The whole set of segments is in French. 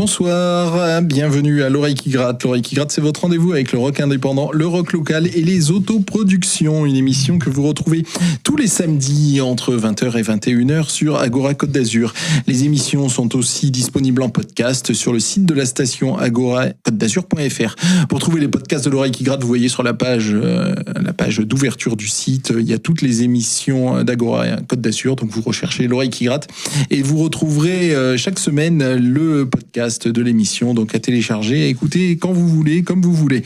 Bonsoir, bienvenue à l'Oreille qui gratte. L'Oreille qui gratte, c'est votre rendez-vous avec le rock indépendant, le rock local et les autoproductions. Une émission que vous retrouvez tous les samedis entre 20h et 21h sur Agora Côte d'Azur. Les émissions sont aussi disponibles en podcast sur le site de la station agora-côte-d'azur.fr. Pour trouver les podcasts de l'Oreille qui gratte, vous voyez sur la page d'ouverture du site, il y a toutes les émissions d'Agora Côte d'Azur. Donc vous recherchez l'Oreille qui gratte et vous retrouverez chaque semaine le podcast de l'émission, donc à télécharger, à écouter quand vous voulez, comme vous voulez.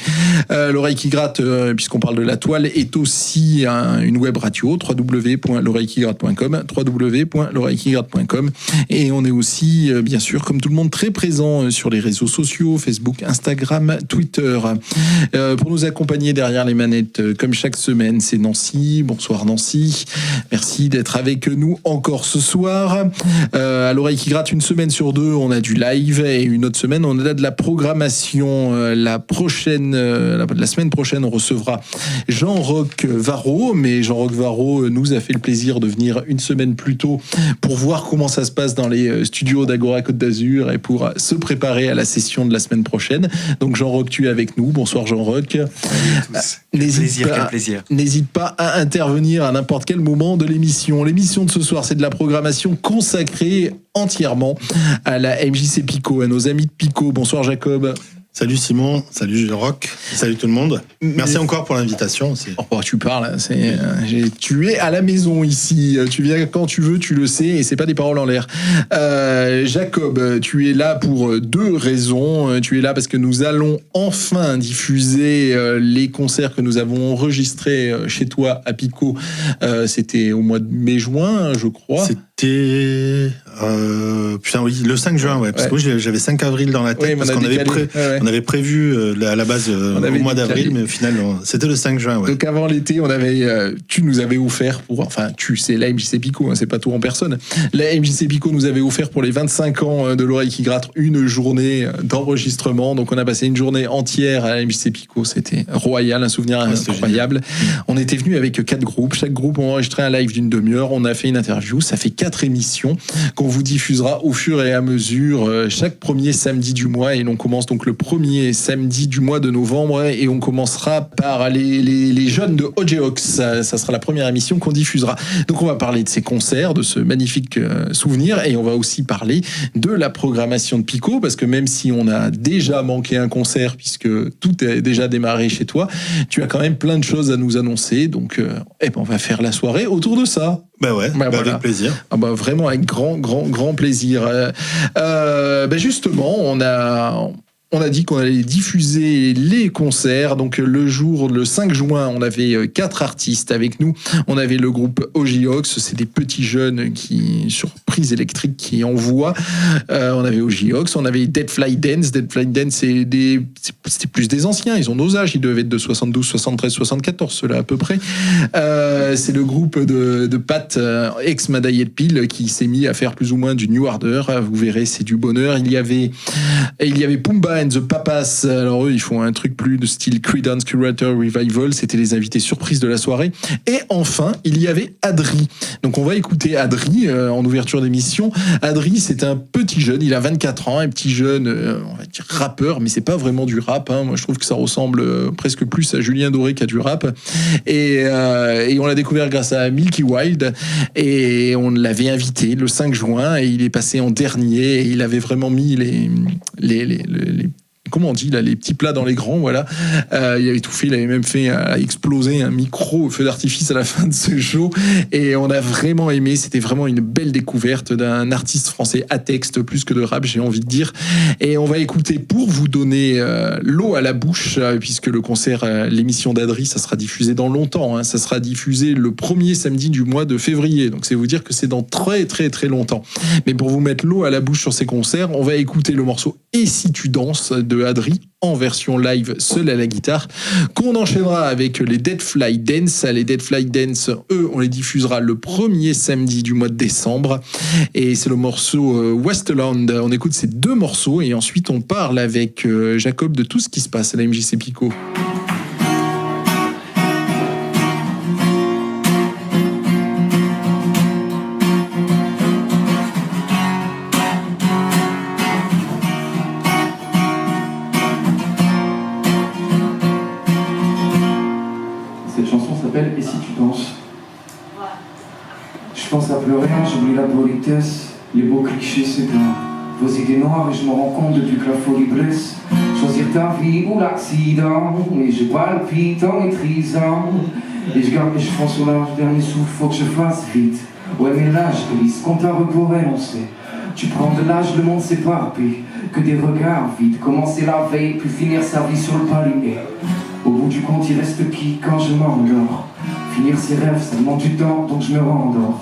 L'Oreille qui gratte, puisqu'on parle de la toile, est aussi une web radio, www.l'oreillequigratte.com, www.l'oreillequigratte.com, et on est aussi, bien sûr, comme tout le monde, très présent sur les réseaux sociaux, Facebook, Instagram, Twitter. Pour nous accompagner derrière les manettes, comme chaque semaine, c'est Nancy. Bonsoir Nancy, merci d'être avec nous encore ce soir. À l'Oreille qui gratte, une semaine sur deux, on a du live, et une autre semaine, on a de la programmation. La semaine prochaine, on recevra Jean-Roch Varro, mais Jean-Roch Varro nous a fait le plaisir de venir une semaine plus tôt pour voir comment ça se passe dans les studios d'Agora Côte d'Azur et pour se préparer à la session de la semaine prochaine. Donc Jean-Roch, tu es avec nous. Bonsoir Jean-Roch. Quel plaisir. N'hésite pas à intervenir à n'importe quel moment de l'émission. L'émission de ce soir, c'est de la programmation consacrée entièrement à la MJC Pico, à nos amis de Pico. Bonsoir Jacob. Salut Simon, salut Jean-Roch, salut tout le monde. Merci encore pour l'invitation. Oh, tu parles, tu es à la maison ici, tu viens quand tu veux, tu le sais, et c'est pas des paroles en l'air. Jacob, tu es là pour deux raisons. Tu es là parce que nous allons enfin diffuser les concerts que nous avons enregistrés chez toi à Pico. C'était au mois de mai-juin, je crois. C'était... le 5 juin, ouais. Parce que moi, j'avais 5 avril dans la tête, oui, parce qu'on avait prévu à la base au mois d'avril, mais au final, c'était le 5 juin, ouais. Donc avant l'été, tu nous avais offert c'est la MJC Pico, hein, c'est pas tout en personne. La MJC Pico nous avait offert pour les 25 ans de l'Oreille qui gratte une journée d'enregistrement. Donc on a passé une journée entière à la MJC Pico. C'était royal, un souvenir incroyable. On était venus avec 4 groupes. Chaque groupe a enregistré un live d'une demi-heure. On a fait une interview. Ça fait 4 émissions qu'on vous diffusera au fur et à mesure chaque premier samedi du mois. Et l'on commence donc le premier samedi du mois de novembre et on commencera par les jeunes de OJ ça sera la première émission qu'on diffusera. Donc on va parler de ces concerts, de ce magnifique souvenir, et on va aussi parler de la programmation de Pico, parce que même si on a déjà manqué un concert puisque tout est déjà démarré chez toi, tu as quand même plein de choses à nous annoncer, donc on va faire la soirée autour de ça. Voilà. Avec plaisir. Vraiment avec grand plaisir. Justement, on a dit qu'on allait diffuser les concerts. Donc le 5 juin, on avait 4 artistes avec nous. On avait le groupe OJ-Ox, c'est des petits jeunes sur prise électrique qui envoient. On avait OJ-Ox, on avait Dead Fly Dance. Dead Fly Dance, c'était plus des anciens. Ils ont nos âges, ils devaient être de 72, 73, 74, ceux-là à peu près. C'est le groupe de Pat, ex-Madaïet Pile, qui s'est mis à faire plus ou moins du New Order. Vous verrez, c'est du bonheur. Il y avait Pumba and the Papas. Alors eux, ils font un truc plus de style Creedence Curator Revival. C'était les invités surprises de la soirée. Et enfin, il y avait Adri. Donc on va écouter Adri en ouverture d'émission. Adri, c'est un petit jeune. Il a 24 ans, un petit jeune, on va dire rappeur, mais c'est pas vraiment du rap. Hein. Moi, je trouve que ça ressemble presque plus à Julien Doré qu'à du rap. Et on l'a découvert grâce à Milky Wild. Et on l'avait invité le 5 juin et il est passé en dernier. Et il avait vraiment mis comment on dit là, les petits plats dans les grands, voilà. Il avait tout fait, il avait même fait exploser un micro au feu d'artifice à la fin de ce show, et on a vraiment aimé. C'était vraiment une belle découverte d'un artiste français à texte plus que de rap, j'ai envie de dire. Et on va écouter, pour vous donner l'eau à la bouche, puisque le concert, l'émission d'Adri, ça sera diffusé dans longtemps, hein. Ça sera diffusé le premier samedi du mois de février, donc c'est vous dire que c'est dans très très très longtemps. Mais pour vous mettre l'eau à la bouche sur ces concerts, on va écouter le morceau Et si tu danses de Adri en version live seul à la guitare, qu'on enchaînera avec les Dead Fly Dance. Les Dead Fly Dance, eux, on les diffusera le premier samedi du mois de décembre, et c'est le morceau Westland. On écoute ces 2 morceaux et ensuite on parle avec Jacob de tout ce qui se passe à la MJC Pico. pense à plus rien, j'oublie la politesse. Les beaux clichés s'éteignent. Vos idées noires et je me rends compte depuis que la folie blesse. Choisir ta vie ou l'accident. Et je palpite en maîtrisant. Et je garde mes cheveux sur l'âge, dernier souffle, faut que je fasse vite. Ouais mais là je glisse, compte à rebours on sait. Tu prends de l'âge, le monde s'éparpille. Que des regards vides, commencer la veille, puis finir sa vie sur le palier. Au bout du compte, il reste qui quand je m'endors? Finir ses rêves, ça demande du temps, donc je me rendors.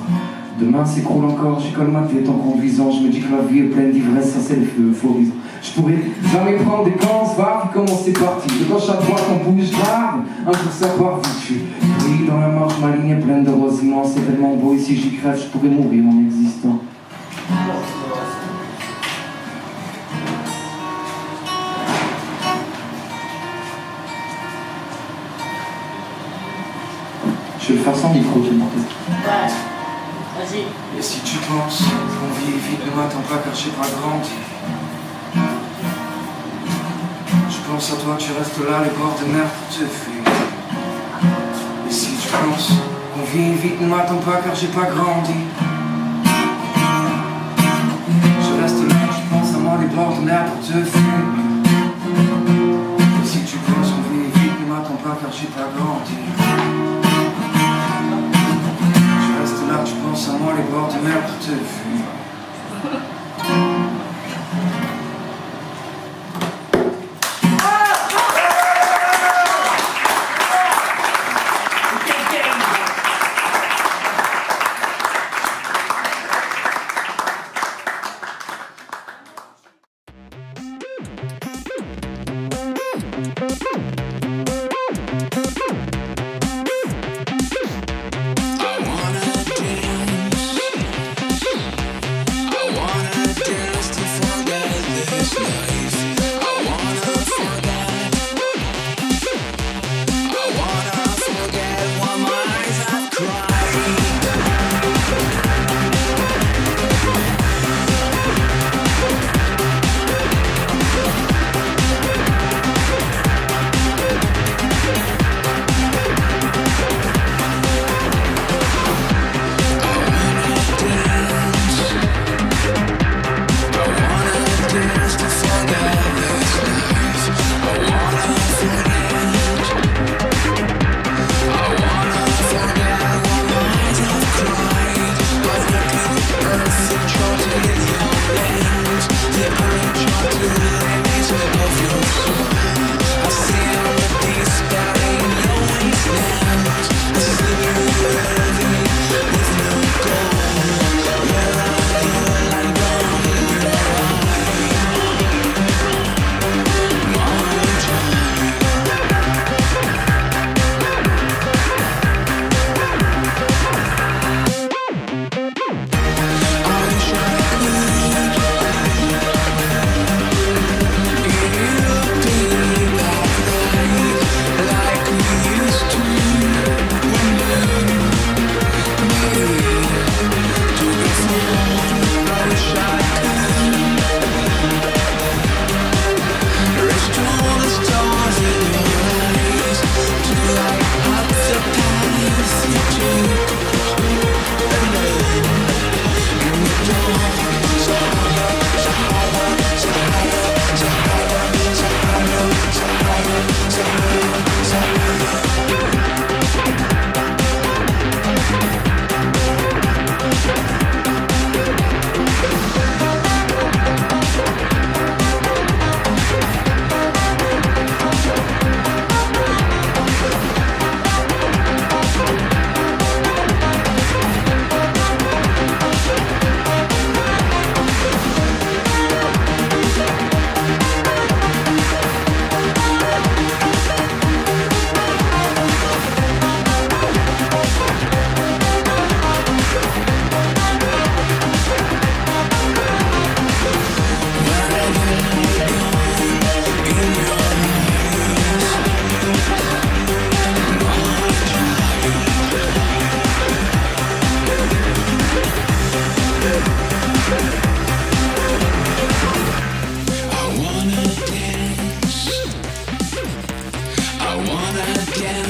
Demain s'écroule encore, j'y colle ma tête en conduisant. Je me dis que la vie est pleine d'ivresse, ça c'est le feu euphorisant. Je pourrais jamais prendre des gants, va, puis comment c'est parti. De gauche à droite on bouge grave, un jour ça part foutu. Brille dans la marche, ma ligne est pleine de roses immenses. C'est tellement beau, ici j'y crève, je pourrais mourir en existant. Je vais le faire sans micro, tu m'entends. Ouais, vas-y. Et si tu penses qu'on vit vite, ne m'attends pas car j'ai pas grandi. Je pense à toi, tu restes là, les bords de mer pour te fuir. Et si tu penses qu'on vit vite, ne m'attends pas car j'ai pas grandi. Je reste là, tu penses à moi, les bords de mer pour te fuir. Et si tu penses qu'on vit vite, ne m'attends pas car j'ai pas grandi. Là, tu penses à moi, les bords de mer pour te fuir.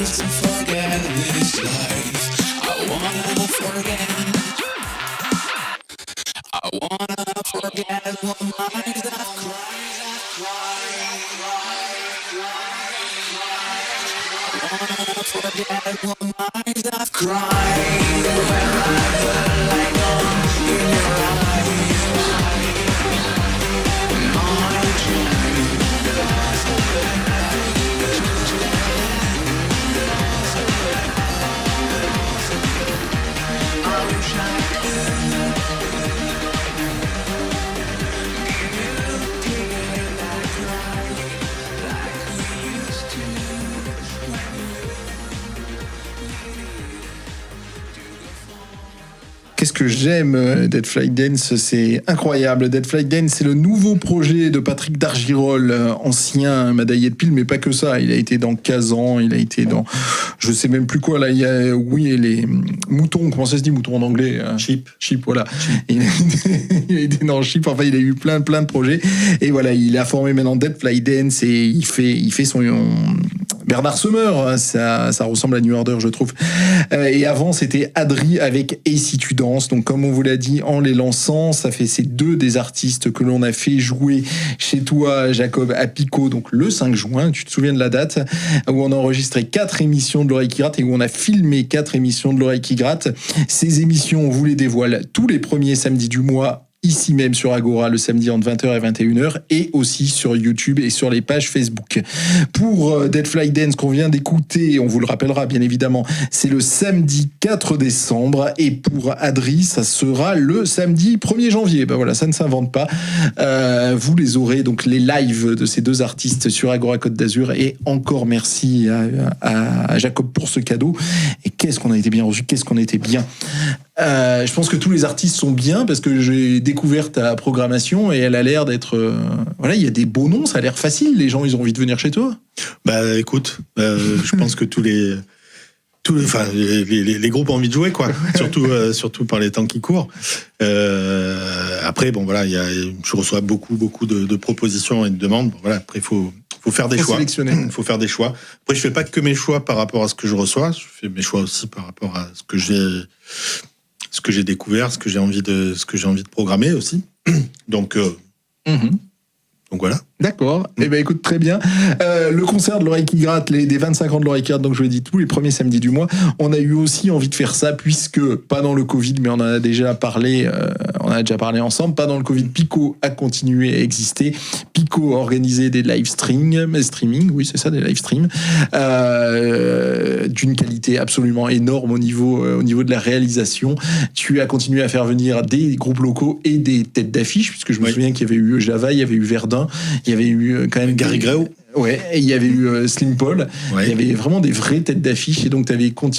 dance and forget this life. I wanna forget. Qu'est-ce que j'aime Dead Flight Dance, c'est incroyable. Dead Flight Dance, c'est le nouveau projet de Patrick Dargirol, ancien médaillé de pile, mais pas que ça. Il a été dans Kazan, il a été dans, je sais même plus quoi là. Il y a, oui, les moutons. Comment ça se dit moutons en anglais? Sheep, voilà. Il a été dans Sheep. Enfin, il a eu plein de projets. Et voilà, il a formé maintenant Dead Flight Dance et il fait son Bernard Summer. Ça ressemble à New Order, je trouve. Et avant, c'était Adri avec Et si tu danses. Donc, comme on vous l'a dit en les lançant, ça fait ces deux des artistes que l'on a fait jouer chez toi, Jacob, à Pico, donc le 5 juin. Tu te souviens de la date où on a enregistré 4 émissions de l'Oreille qui gratte et où on a filmé 4 émissions de l'Oreille qui gratte. Ces émissions, on vous les dévoile tous les premiers samedis du mois, ici même sur Agora, le samedi entre 20h et 21h, et aussi sur YouTube et sur les pages Facebook. Pour Dead Flight Dance qu'on vient d'écouter, on vous le rappellera bien évidemment, c'est le samedi 4 décembre, et pour Adri, ça sera le samedi 1er janvier. Ben voilà, ça ne s'invente pas. Vous les aurez, donc les lives de ces deux artistes sur Agora Côte d'Azur, et encore merci à Jacob pour ce cadeau. Et qu'est-ce qu'on a été bien reçu, qu'est-ce qu'on a été bien. Je pense que tous les artistes sont bien parce que j'ai découvert ta programmation et elle a l'air d'être... voilà, il y a des beaux noms, ça a l'air facile. Les gens, ils ont envie de venir chez toi. Bah écoute, je pense que tous les groupes ont envie de jouer, quoi. Surtout par les temps qui courent. Après, bon voilà, je reçois beaucoup de propositions et de demandes. Bon, voilà, après, il faut faire des choix. Il faut faire des choix. Après, je fais pas que mes choix par rapport à ce que je reçois. Je fais mes choix aussi par rapport à ce que j'ai découvert, ce que j'ai envie de programmer aussi. Donc voilà. D'accord. Eh ben écoute, très bien. Le concert de l'Oreille qui gratte, des 25 ans de l'Oreille qui gratte, donc je l'ai dit, tous les premiers samedis du mois. On a eu aussi envie de faire ça, puisque, pas dans le Covid, mais on en a déjà parlé, ensemble, pas dans le Covid, Pico a continué à exister. Pico a organisé des live streaming, oui c'est ça, des live streams, d'une qualité absolument énorme au niveau de la réalisation. Tu as continué à faire venir des groupes locaux et des têtes d'affiche, puisque je me souviens qu'il y avait eu Java, il y avait eu Verdun, il y avait eu quand même Gary Grau. Ouais, et il y avait eu Slim Paul. Ouais. Il y avait vraiment des vraies têtes d'affiche, et donc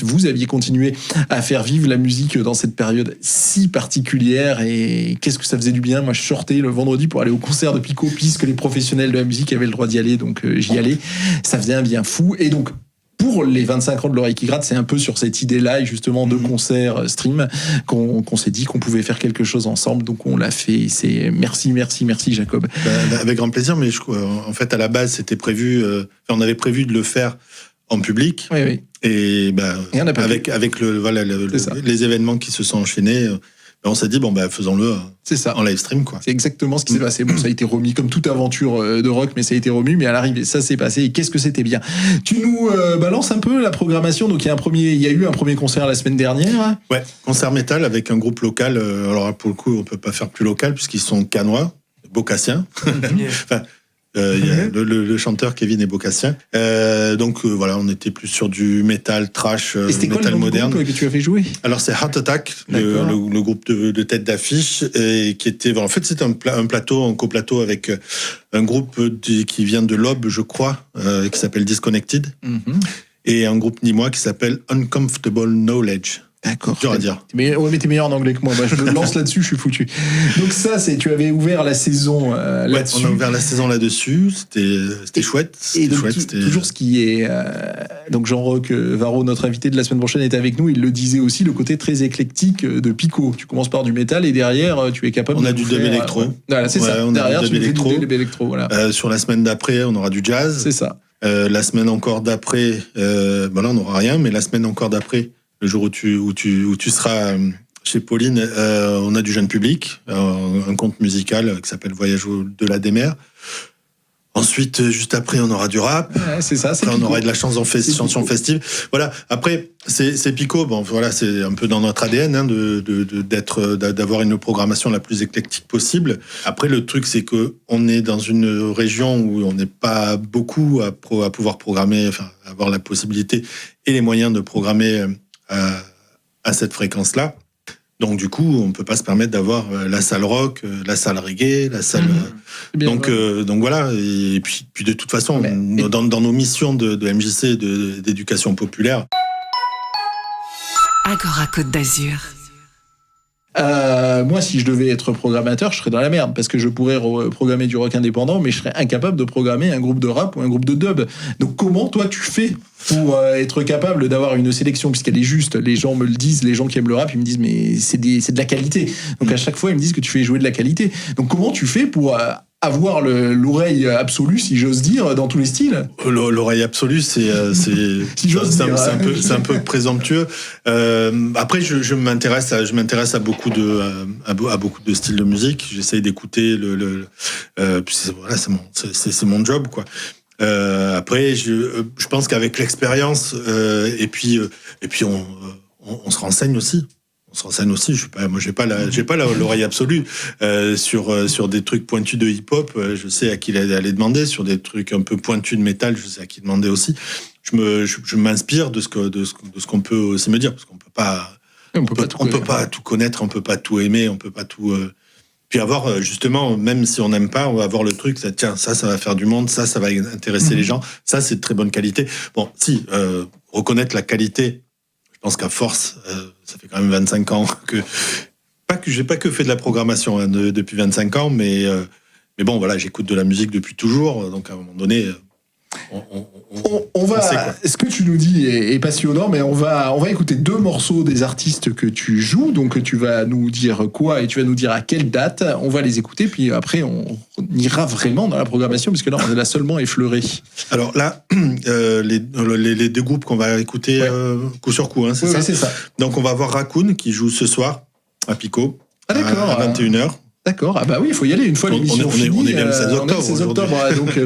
vous aviez continué à faire vivre la musique dans cette période si particulière. Et qu'est-ce que ça faisait du bien. Moi, je sortais le vendredi pour aller au concert de Pico, puisque les professionnels de la musique avaient le droit d'y aller, donc j'y allais. Ça faisait un bien fou. Et donc, pour les 25 ans de l'Oreille qui gratte, c'est un peu sur cette idée-là, justement, de concert stream, qu'on s'est dit qu'on pouvait faire quelque chose ensemble. Donc, on l'a fait. C'est merci, Jacob. Avec grand plaisir, mais en fait, à la base, c'était prévu, on avait prévu de le faire en public. Oui. Et avec les événements qui se sont enchaînés, on s'est dit, faisons-le en live stream, quoi. C'est exactement ce qui s'est passé. Bon, ça a été remis comme toute aventure de rock, mais ça a été remis, mais à l'arrivée, ça s'est passé. Et qu'est-ce que c'était bien. Tu nous balances un peu la programmation. Donc, il y a eu un premier concert la semaine dernière. Ouais, concert métal avec un groupe local. Alors, pour le coup, on peut pas faire plus local, puisqu'ils sont canois, beaucassiens. Il y a le chanteur Kevin est beaucassien. Donc voilà, on était plus sur du métal trash, métal moderne. Groupe que tu as fait jouer? Alors c'est Heart Attack, le groupe de tête d'affiche, et qui était, en fait, c'était un coplateau avec un groupe qui vient de l'Aube, je crois, qui s'appelle Disconnected, et un groupe nîmois qui s'appelle Uncomfortable Knowledge. D'accord. Dur à dire. Mais t'es meilleur en anglais que moi. Je me lance là-dessus, je suis foutu. Donc ça, tu avais ouvert la saison là-dessus. On a ouvert la saison là-dessus. C'était chouette. C'était chouette. Toujours ce qui est... donc Jean-Roch Varro, notre invité de la semaine prochaine, est avec nous. Il le disait aussi, le côté très éclectique de Pico. Tu commences par du métal et derrière, tu es capable de... On a du dub électro. Voilà, c'est ça. Derrière, tu fais du dub électro. Voilà. Sur la semaine d'après, on aura du jazz. C'est ça. La semaine encore d'après, là, on n'aura rien, mais la semaine encore d'après, le jour où tu seras chez Pauline, on a du jeune public, un conte musical qui s'appelle Voyage au-delà des mers. Ensuite, juste après, on aura du rap. Ouais, c'est ça. Après, on aura de la chanson festive. Voilà. Après, c'est Pico. Bon, voilà, c'est un peu dans notre ADN hein, d'avoir une programmation la plus éclectique possible. Après, le truc, c'est que on est dans une région où on n'est pas beaucoup à pouvoir programmer, enfin, avoir la possibilité et les moyens de programmer à cette fréquence-là. Donc du coup, on peut pas se permettre d'avoir la salle rock, la salle reggae, la salle. Donc voilà. Et puis de toute façon, dans nos missions de MJC d'éducation populaire. Agora Côte d'Azur. Moi, si je devais être programmateur, je serais dans la merde parce que je pourrais programmer du rock indépendant, mais je serais incapable de programmer un groupe de rap ou un groupe de dub. Donc, comment toi tu fais pour être capable d'avoir une sélection puisqu'elle est juste? Les gens me le disent, les gens qui aiment le rap, ils me disent mais c'est de la qualité. Donc à chaque fois, ils me disent que tu fais jouer de la qualité. Donc comment tu fais pour avoir l'oreille absolue, si j'ose dire, dans tous les styles? L'oreille absolue, c'est un peu présomptueux. Après, je m'intéresse à beaucoup de styles de musique. J'essaye d'écouter c'est mon job, quoi. Après, je pense qu'avec l'expérience et puis on se renseigne aussi. J'ai pas l'oreille absolue sur des trucs pointus de hip-hop. Je sais à qui aller demander. Sur des trucs un peu pointus de métal, je sais à qui demander aussi. Je m'inspire de ce qu'on peut aussi me dire, parce qu'on peut pas. On peut pas tout connaître, on peut pas tout aimer, on peut pas tout. Puis avoir justement, même si on n'aime pas, on va avoir le truc. Tiens, ça va faire du monde, ça va intéresser les gens. Ça, c'est de très bonne qualité. Bon, si reconnaître la qualité. Je pense qu'à force, ça fait quand même 25 ans que j'ai pas que fait de la programmation hein, depuis 25 ans, mais bon, voilà, j'écoute de la musique depuis toujours, donc à un moment donné, on va. Ce que tu nous dis est passionnant, mais on va écouter 2 morceaux des artistes que tu joues, donc tu vas nous dire quoi et tu vas nous dire à quelle date. On va les écouter, puis après on ira vraiment dans la programmation, parce que là on l'a seulement effleuré. Alors là, les 2 groupes qu'on va écouter coup sur coup, hein, c'est ça. C'est ça. Donc on va voir Raccoon qui joue ce soir à Pico à 21h. D'accord, ah bah oui, il faut y aller une fois l'émission finie. On est bien le 16 octobre. 16 octobre donc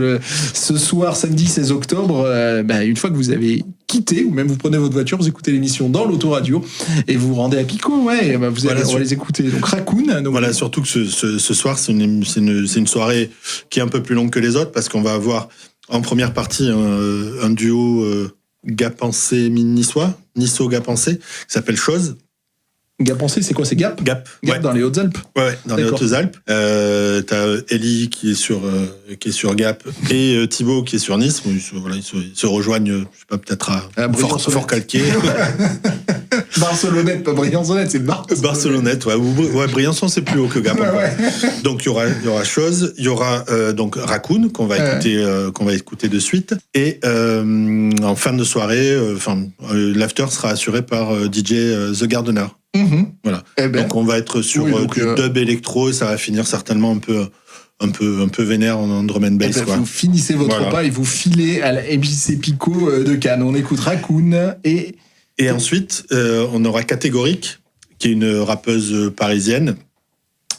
ce soir, samedi 16 octobre, une fois que vous avez quitté, ou même vous prenez votre voiture, vous écoutez l'émission dans l'autoradio et vous vous rendez à Pico, on va les écouter. Donc Raccoon. Donc... Voilà, surtout que ce soir, c'est une soirée qui est un peu plus longue que les autres, parce qu'on va avoir en première partie un duo Gap-Pensé niçois-Gap-Pensé, qui s'appelle Chose. Gap-Pensé, c'est quoi? C'est Gap ouais. Dans les Hautes-Alpes. Ouais, dans les Hautes-Alpes. T'as Ellie qui est sur Gap et Thibaut qui est sur Nice. Ils se rejoignent, je sais pas, peut-être à Fort Calquier. Barcelonnette, pas Briançonnette, c'est Barcelonnette, ouais. Briançon, c'est plus haut que Gap. Ouais. Donc il y aura Chose, il y aura donc Raccoon qu'on va écouter de suite, et en fin de soirée, l'after sera assuré par DJ The Gardener. Voilà. Donc on va être sur du dub électro, et ça va finir certainement un peu vénère en drum and bass. Vous finissez votre repas et vous filez à la MJC Pico de Cannes. On écoute Raccoon et ensuite on aura Catégorique, qui est une rappeuse parisienne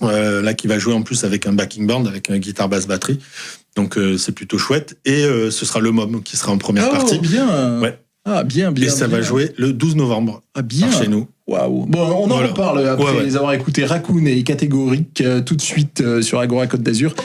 là qui va jouer en plus avec un backing band, avec un guitare basse batterie. Donc c'est plutôt chouette, et ce sera le Mom qui sera en première partie. Bien. Ouais. Ah bien. Et ça va jouer le 12 novembre bien. Par chez nous. Waouh. Bon, on en reparle après les avoir écoutés Raccoon et Catégorique tout de suite sur Agora Côte d'Azur.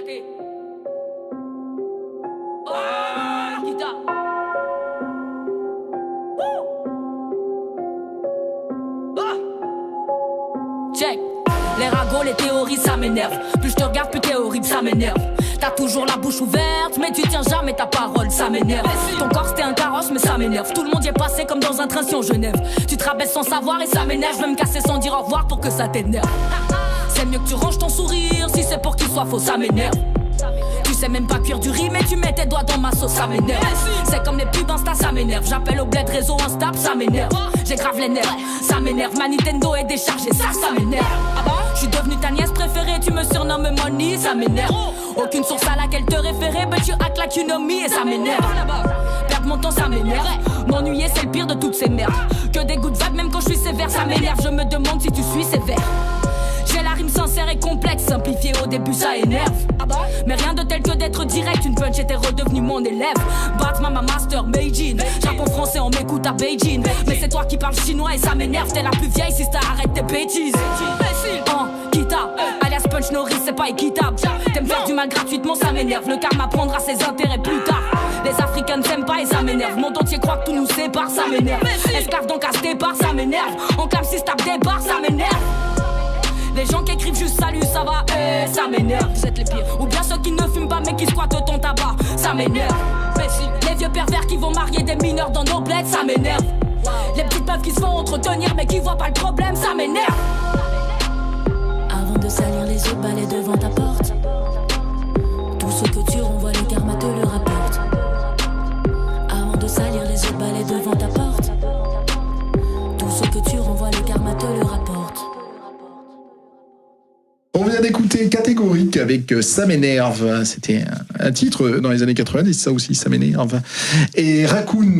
Katé. Oh, guitare. Check. Les ragots, les théories, ça m'énerve. Plus je te regarde, plus t'es horrible, ça m'énerve. T'as toujours la bouche ouverte, mais tu tiens jamais ta parole, ça m'énerve. Ton corps c'était un carrosse, mais ça m'énerve. Tout le monde y est passé comme dans un train si en Genève. Tu te rabaisses sans savoir et ça m'énerve. Je vais me casser sans dire au revoir pour que ça t'énerve. C'est mieux que tu ranges ton sourire, si c'est pour qu'il soit faux, ça m'énerve. Tu sais même pas cuire du riz, mais tu mets tes doigts dans ma sauce, ça m'énerve. C'est comme les pubs Insta, ça m'énerve. J'appelle au bled réseau Insta, ça m'énerve. J'ai grave les nerfs, ça m'énerve. Ma Nintendo est déchargée, ça m'énerve. Je suis devenue ta nièce préférée, tu me surnommes Money, ça m'énerve. Aucune source à laquelle te référer, but you act like you know me et ça m'énerve. Perdre mon temps, ça m'énerve. M'ennuyer, c'est le pire de toutes ces merdes. Que des gouttes vagues, même quand je suis sévère, ça m'énerve. Je me demande si tu suis sévère. J'ai la rime sincère et complexe, simplifiée au début ça énerve. Mais rien de tel que d'être direct, une punch était redevenue mon élève. Batman, ma master, Beijing. Japon français, on m'écoute à Beijing. Mais c'est toi qui parles chinois et ça m'énerve. T'es la plus vieille, sister, arrête tes bêtises. Kita, alias punch Norris, c'est pas équitable. T'aimes faire du mal gratuitement, ça m'énerve. Le karma prendra ses intérêts plus tard. Les Africains ne s'aiment pas et ça m'énerve. Monde entier croit que tout nous sépare, ça m'énerve. Esclave donc à ce départ, ça m'énerve. En clame si tape des barres, ça m'énerve. Les gens qui écrivent juste salut, ça va, ça m'énerve, vous êtes les pires. Ou bien ceux qui ne fument pas mais qui squattent ton tabac, ça m'énerve. Les vieux pervers qui vont marier des mineurs dans nos bleds, ça m'énerve. Les petites meufs qui se font entretenir mais qui voient pas le problème, ça m'énerve. Avant de salir les autres, balais devant ta porte. Tout ce que tu renvoies, le karma te le rapporte. Avant de salir les autres, balais devant ta porte. Tout ce que tu renvoies, le karma te le rapporte. On vient d'écouter Catégorique avec Ça m'énerve. C'était un titre dans les années 90, ça aussi, Ça m'énerve. Et Raccoon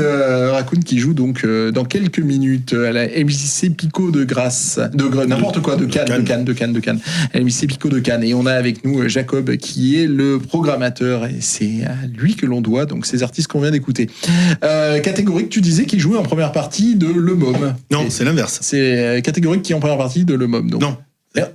qui joue donc dans quelques minutes à la MJC Pico de Grasse, n'importe quoi, de Cannes. À la MJC Pico de Cannes. Et on a avec nous Jacob qui est le programmateur et c'est à lui que l'on doit donc ces artistes qu'on vient d'écouter. Catégorique, tu disais qu'il jouait en première partie de Le Môme. Non, c'est l'inverse. C'est Catégorique qui est en première partie de Le Môme. Donc. Non.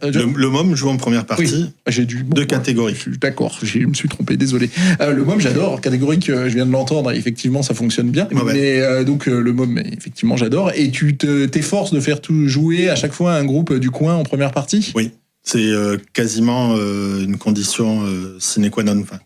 Le Môme joue en première partie de Catégorie. D'accord, je me suis trompé, désolé. Le Môme, j'adore. Catégorique, je viens de l'entendre, effectivement, ça fonctionne bien. Ouais. Mais donc, le Môme, effectivement, j'adore. Et tu t'efforces de faire tout jouer à chaque fois un groupe du coin en première partie ? Oui, c'est quasiment une condition sine qua non. Enfin,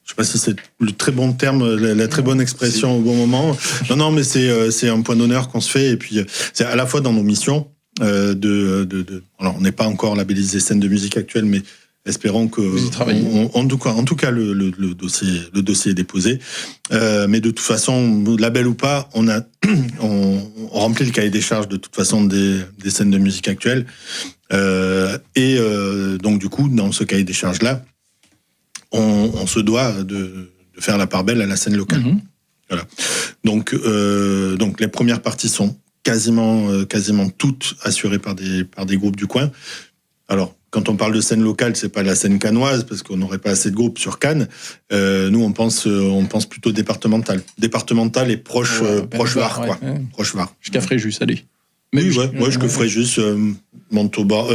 je sais pas si c'est le très bon terme, la très bonne expression au bon moment. Non, mais c'est un point d'honneur qu'on se fait. Et puis, c'est à la fois dans nos missions. Alors, on n'est pas encore labellisé scène de musique actuelle, mais espérons que en tout cas le dossier est déposé. Mais de toute façon, label ou pas, on remplit le cahier des charges de toute façon des scènes de musique actuelles. Donc du coup, dans ce cahier des charges là, on se doit de faire la part belle à la scène locale. Mmh. Voilà. Donc les premières parties sont quasiment toutes assurées par des groupes du coin. Alors, quand on parle de scène locale, c'est pas la scène cannoise, parce qu'on n'aurait pas assez de groupes sur Cannes. Nous, on pense plutôt départemental. Départemental et proche Var, quoi. Ouais. Proche Var. Jusqu'à Fréjus, allez. Oui, jusqu'à Fréjus, Montauroux,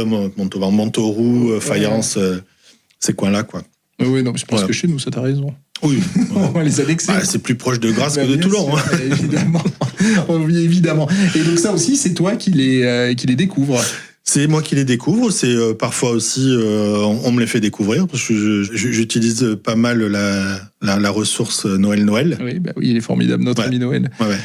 Fayence, ces coins-là, quoi. Oui, non, c'est parce que chez nous, ça t'as raison. Oui. On va les annexer. C'est plus proche de Grasse que de Toulon. Sûr, évidemment. Oui, évidemment. Et donc ça aussi, c'est toi qui les découvres. C'est moi qui les découvre. C'est parfois aussi, on me les fait découvrir parce que j'utilise pas mal la ressource Noël. Oui, il est formidable, notre ami Noël. Ouais.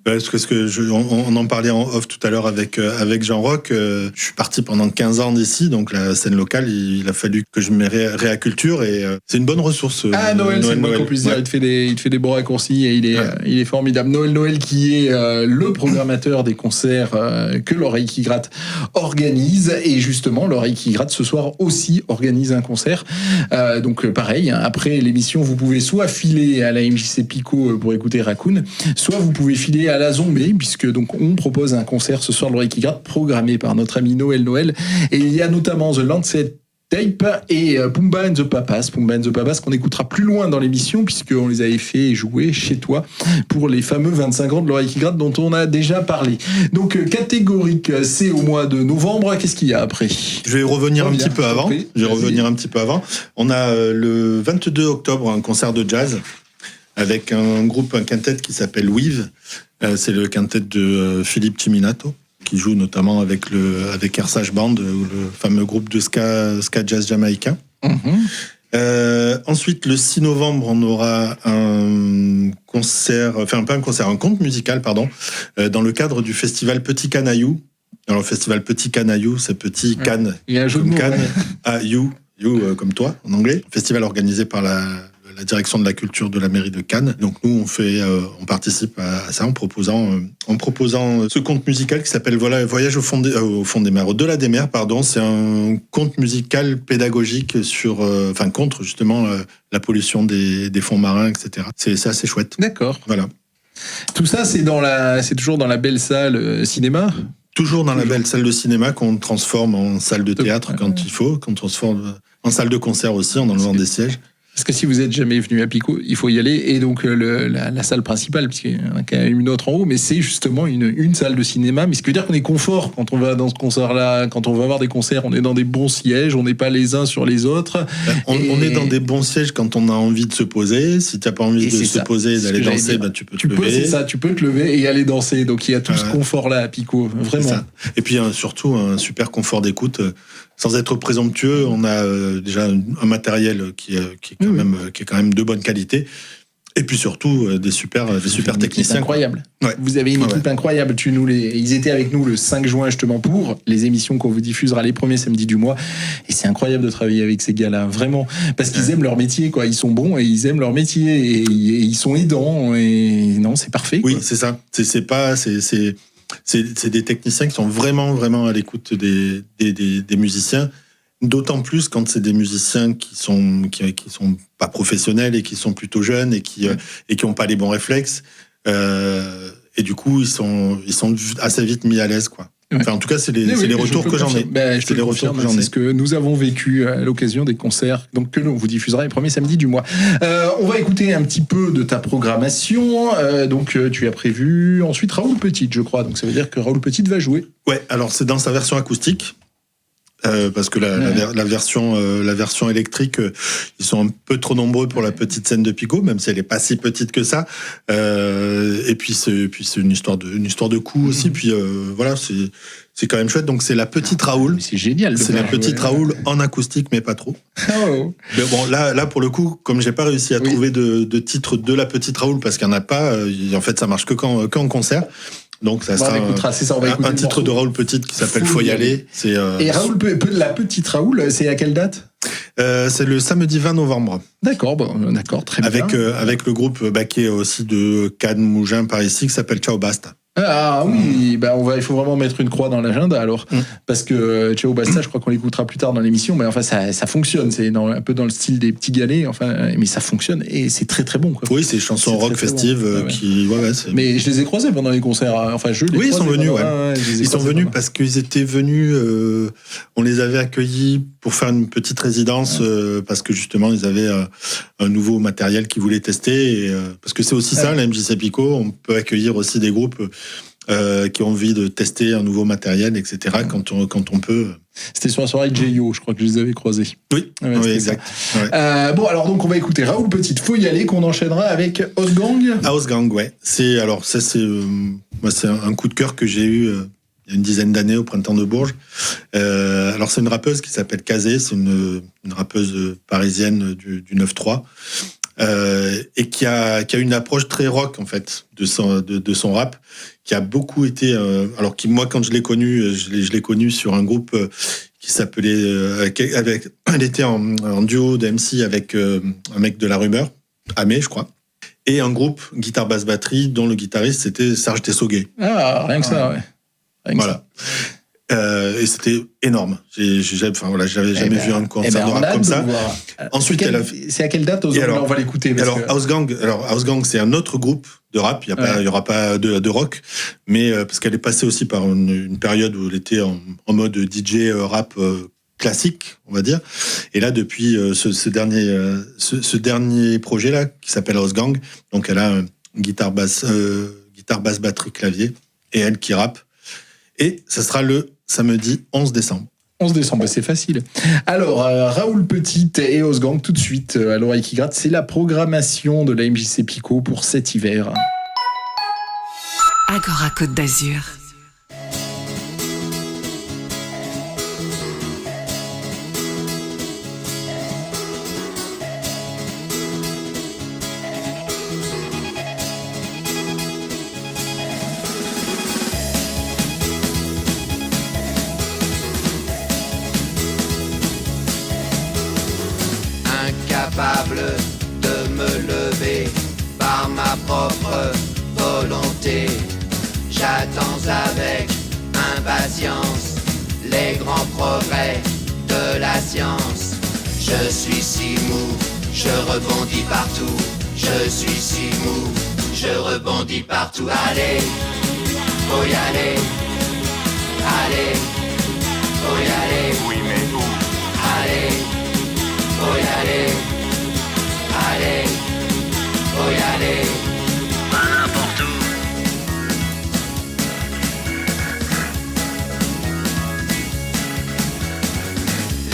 Parce que on en parlait en off tout à l'heure avec Jean Roch. Je suis parti pendant 15 ans d'ici, donc la scène locale, il a fallu que je me réacculture et c'est une bonne ressource. Noël, c'est le moins qu'on puisse dire. Il te fait des bons raccourcis et il est formidable. Noël qui est le programmateur des concerts que l'Oreille qui gratte organise, et justement l'Oreille qui gratte ce soir aussi organise un concert. Donc pareil, après l'émission, vous pouvez soit filer à la MJC Pico pour écouter Raccoon, soit vous pouvez filer à la Zombie, puisque donc on propose un concert ce soir de l'Oreille qui gratte programmé par notre ami Noël. Et il y a notamment The Lancet Tape et Pumba and the Papas. Pumba and the Papas qu'on écoutera plus loin dans l'émission puisqu'on les avait fait jouer chez toi pour les fameux 25 ans de l'oreille qui gratte dont on a déjà parlé. Donc catégorique, c'est au mois de novembre. Qu'est-ce qu'il y a après ? Je vais revenir un petit peu avant. On a le 22 octobre un concert de jazz avec un quintet qui s'appelle Weave. C'est le quintet de Philippe Ciminato, qui joue notamment avec Ersage Band, le fameux groupe de ska jazz jamaïcain. Ensuite, le 6 novembre, on aura un conte musical, dans le cadre du festival Petit Canaillou. Alors, le festival Petit Canaillou, c'est Petit Cannes, comme Cannes, You comme toi, en anglais. Festival organisé par la direction de la culture de la mairie de Cannes. Donc nous, on participe à ça en proposant ce conte musical qui s'appelle Voyage au fond des mers, au-delà des mers, pardon. C'est un conte musical pédagogique contre justement la pollution des fonds marins, etc. C'est assez chouette. D'accord. Voilà. Tout ça, c'est toujours dans la belle salle cinéma. Toujours dans la belle salle de cinéma qu'on transforme en salle de théâtre quand il faut, qu'on transforme en salle de concert aussi en enlevant des sièges. Parce que si vous êtes jamais venu à Picot, il faut y aller. Et donc la salle principale, puisqu'il y en a quand même une autre en haut, mais c'est justement une salle de cinéma. Mais ce qui veut dire qu'on est confort quand on va dans ce concert-là. Quand on va voir des concerts, on est dans des bons sièges, on n'est pas les uns sur les autres. On est dans des bons sièges quand on a envie de se poser. Si tu n'as pas envie de se poser et d'aller danser, tu peux te lever. C'est ça, tu peux te lever et aller danser. Donc il y a tout ce confort-là à Picot, vraiment. Et puis surtout un super confort d'écoute. Sans être présomptueux, on a déjà un matériel qui est quand même de bonne qualité. Et puis surtout des super techniciens. Incroyable. Ouais. Vous avez une équipe incroyable. Ils étaient avec nous le 5 juin justement pour les émissions qu'on vous diffusera les premiers samedis du mois. Et c'est incroyable de travailler avec ces gars-là, vraiment, parce qu'ils aiment leur métier, quoi. Ils sont bons et ils aiment leur métier et ils sont aidants. Et non, c'est parfait. Oui, quoi. c'est ça. C'est des techniciens qui sont vraiment, vraiment à l'écoute des musiciens. D'autant plus quand c'est des musiciens qui sont pas professionnels et qui sont plutôt jeunes et qui ont pas les bons réflexes. Et du coup, ils sont assez vite mis à l'aise, quoi. Enfin, en tout cas, c'est les retours que j'en ai. C'est ce que nous avons vécu à l'occasion des concerts, donc que l'on vous diffusera les premiers samedis du mois. On va écouter un petit peu de ta programmation. Donc, tu as prévu ensuite Raoul Petite, je crois. Donc, ça veut dire que Raoul Petite va jouer. Ouais. Alors, c'est dans sa version acoustique. Parce que la version électrique, ils sont un peu trop nombreux pour la petite scène de Picot, même si elle est pas si petite que ça. Et puis c'est une histoire de coup aussi. Puis voilà, c'est quand même chouette. Donc c'est la petite Raoul. C'est génial. C'est la petite Raoul en acoustique, mais pas trop. Oh. Mais bon, là pour le coup, comme j'ai pas réussi à trouver de titre de la petite Raoul parce qu'il y en a pas, en fait ça marche que qu'en concert. Donc ça sera un titre de Raoul Petite qui s'appelle Faut y aller. Et Raoul, la petite Raoul, c'est à quelle date ? C'est le samedi 20 novembre. D'accord, très bien. Avec le groupe qui est aussi de Cannes, Mougins, par ici, qui s'appelle Ciao Basta. Ah oui, il faut vraiment mettre une croix dans l'agenda alors, parce que Ciao Basta, je crois qu'on l'écoutera plus tard dans l'émission, mais enfin ça fonctionne, c'est un peu dans le style des petits galets, mais ça fonctionne et c'est très très bon, quoi. Oui, c'est des chansons rock festives qui. Mais je les ai croisés pendant les concerts, ils sont venus, ils sont venus parce qu'ils étaient venus, on les avait accueillis pour faire une petite résidence parce que justement ils avaient un nouveau matériel qu'ils voulaient tester, et, parce que c'est aussi ça, la MJC Picot, on peut accueillir aussi des groupes qui ont envie de tester un nouveau matériel, etc. Quand on peut. C'était sur la soirée de J.O., je crois que je les avais croisés. Oui, exact. Ouais. Alors donc on va écouter Raoul Petite, Faut y aller, qu'on enchaînera avec House Gang. House Gang, ouais. C'est un coup de cœur que j'ai eu il y a une dizaine d'années au Printemps de Bourges. Alors c'est une rappeuse qui s'appelle Kazé, c'est une rappeuse parisienne du 9-3. Et qui a une approche très rock en fait de son rap, qui a beaucoup été moi quand je l'ai connue, je l'ai connue sur un groupe qui s'appelait elle était en duo de MC avec un mec de La Rumeur, Amé je crois, et un groupe guitare basse batterie dont le guitariste c'était Serge Tessoguet. Rien que ça, ouais. Voilà. Et c'était énorme. J'avais jamais vu un concert de rap comme ça. Ensuite, c'est à quelle date on va l'écouter. House Gang, c'est un autre groupe de rap. Il y aura pas de rock, mais parce qu'elle est passée aussi par une période où elle était en mode DJ rap classique, on va dire. Et là, depuis ce dernier projet-là, qui s'appelle House Gang, donc elle a guitare, basse, batterie, clavier, et elle qui rappe. Et ça sera le samedi 11 décembre. 11 décembre, c'est facile. Alors, Raoul Petit et House Gang, tout de suite, à l'oreille qui gratte, c'est la programmation de la MJC Pico pour cet hiver. Agora Côte d'Azur. Incapable de me lever par ma propre volonté, j'attends avec impatience les grands progrès de la science. Je suis si mou, je rebondis partout. Je suis si mou, je rebondis partout. Allez, faut y aller. Allez, faut y aller. Oui, mais où? Allez, faut y aller. Allez, faut y aller. Pas n'importe où.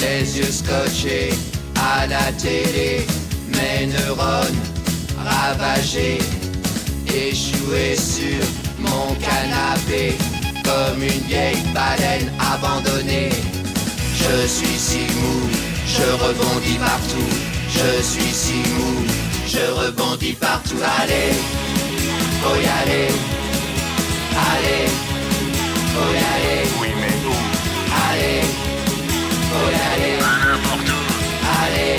Les yeux scotchés à la télé, mes neurones ravagés, échoués sur mon canapé, comme une vieille baleine abandonnée. Je suis si mou, je rebondis partout. Je suis si mou, je rebondis partout. Allez, faut y aller. Allez, faut y aller. Oui, mais où? Allez, faut y aller. Pas n'importe où. Allez,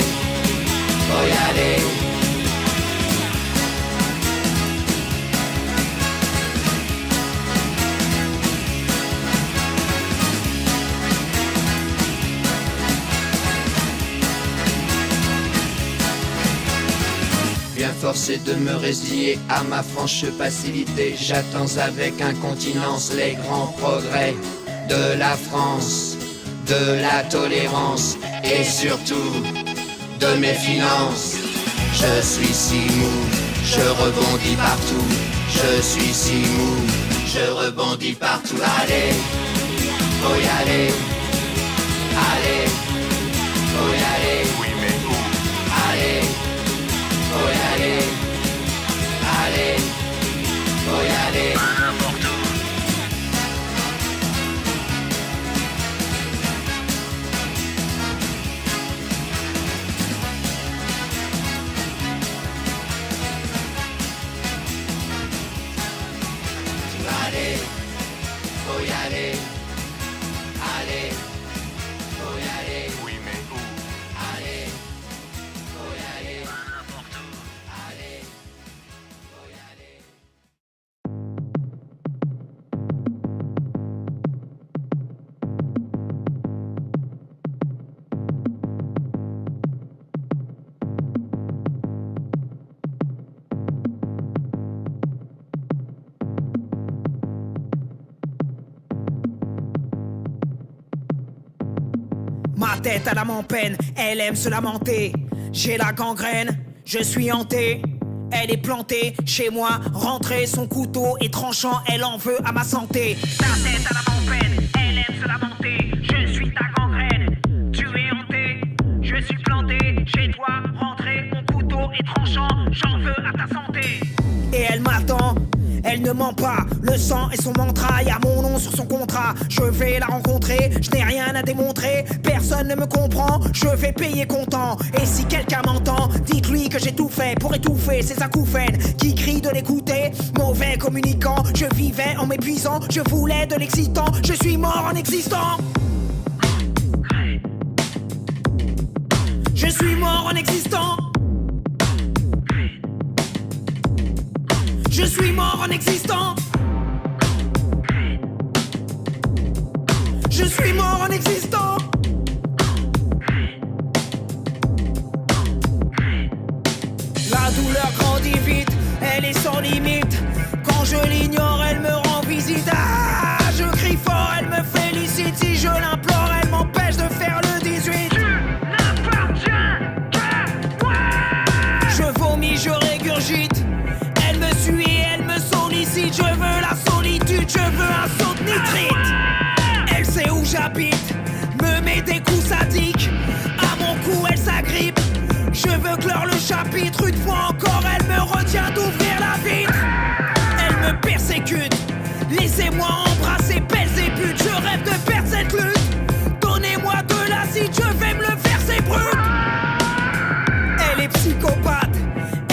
faut y aller. Bien forcé de me résigner à ma franche passivité, j'attends avec incontinence les grands progrès de la France, de la tolérance et surtout de mes finances. Je suis si mou, je rebondis partout. Je suis si mou, je rebondis partout. Allez, faut y aller. Allez, faut y aller. Oui, mais où? Allez, faut y aller. Allez, faut y aller. Pas n'importe où. Allez, faut y aller. Allez, faut y aller. Oui, mais où? Allez, faut y aller. Pas n'importe où. Allez, faut y aller. Ma tête à l'âme en peine, elle aime se lamenter. J'ai la gangrène, je suis hanté. Elle est plantée chez moi, rentrée, son couteau est tranchant, elle en veut à ma santé. Ta tête à l'âme en peine, elle aime se lamenter. Je suis ta gangrène, tu es hanté. Je suis planté chez toi, rentrée, mon couteau est tranchant, j'en veux à ta santé. Et elle m'attend. Elle ne ment pas, le sang est son mantra, y'a mon nom sur son contrat. Je vais la rencontrer, je n'ai rien à démontrer. Personne ne me comprend, je vais payer comptant. Et si quelqu'un m'entend, dites-lui que j'ai tout fait pour étouffer ces acouphènes qui crient de l'écouter. Mauvais communicant, je vivais en m'épuisant. Je voulais de l'excitant, je suis mort en existant. Je suis mort en existant. Je suis mort en existant. Je suis mort en existant. La douleur grandit vite, elle est sans limite. Quand je l'ignore, elle me rend visite. Ah, je crie fort, elle me félicite. Si je l'implore, elle m'empêche de faire le veut clore le chapitre. Une fois encore, elle me retient d'ouvrir la vitre. Elle me persécute. Laissez-moi embrasser belles et putes. Je rêve de perdre cette lutte. Donnez-moi de l'acide, je vais me le verser brut. Elle est psychopathe.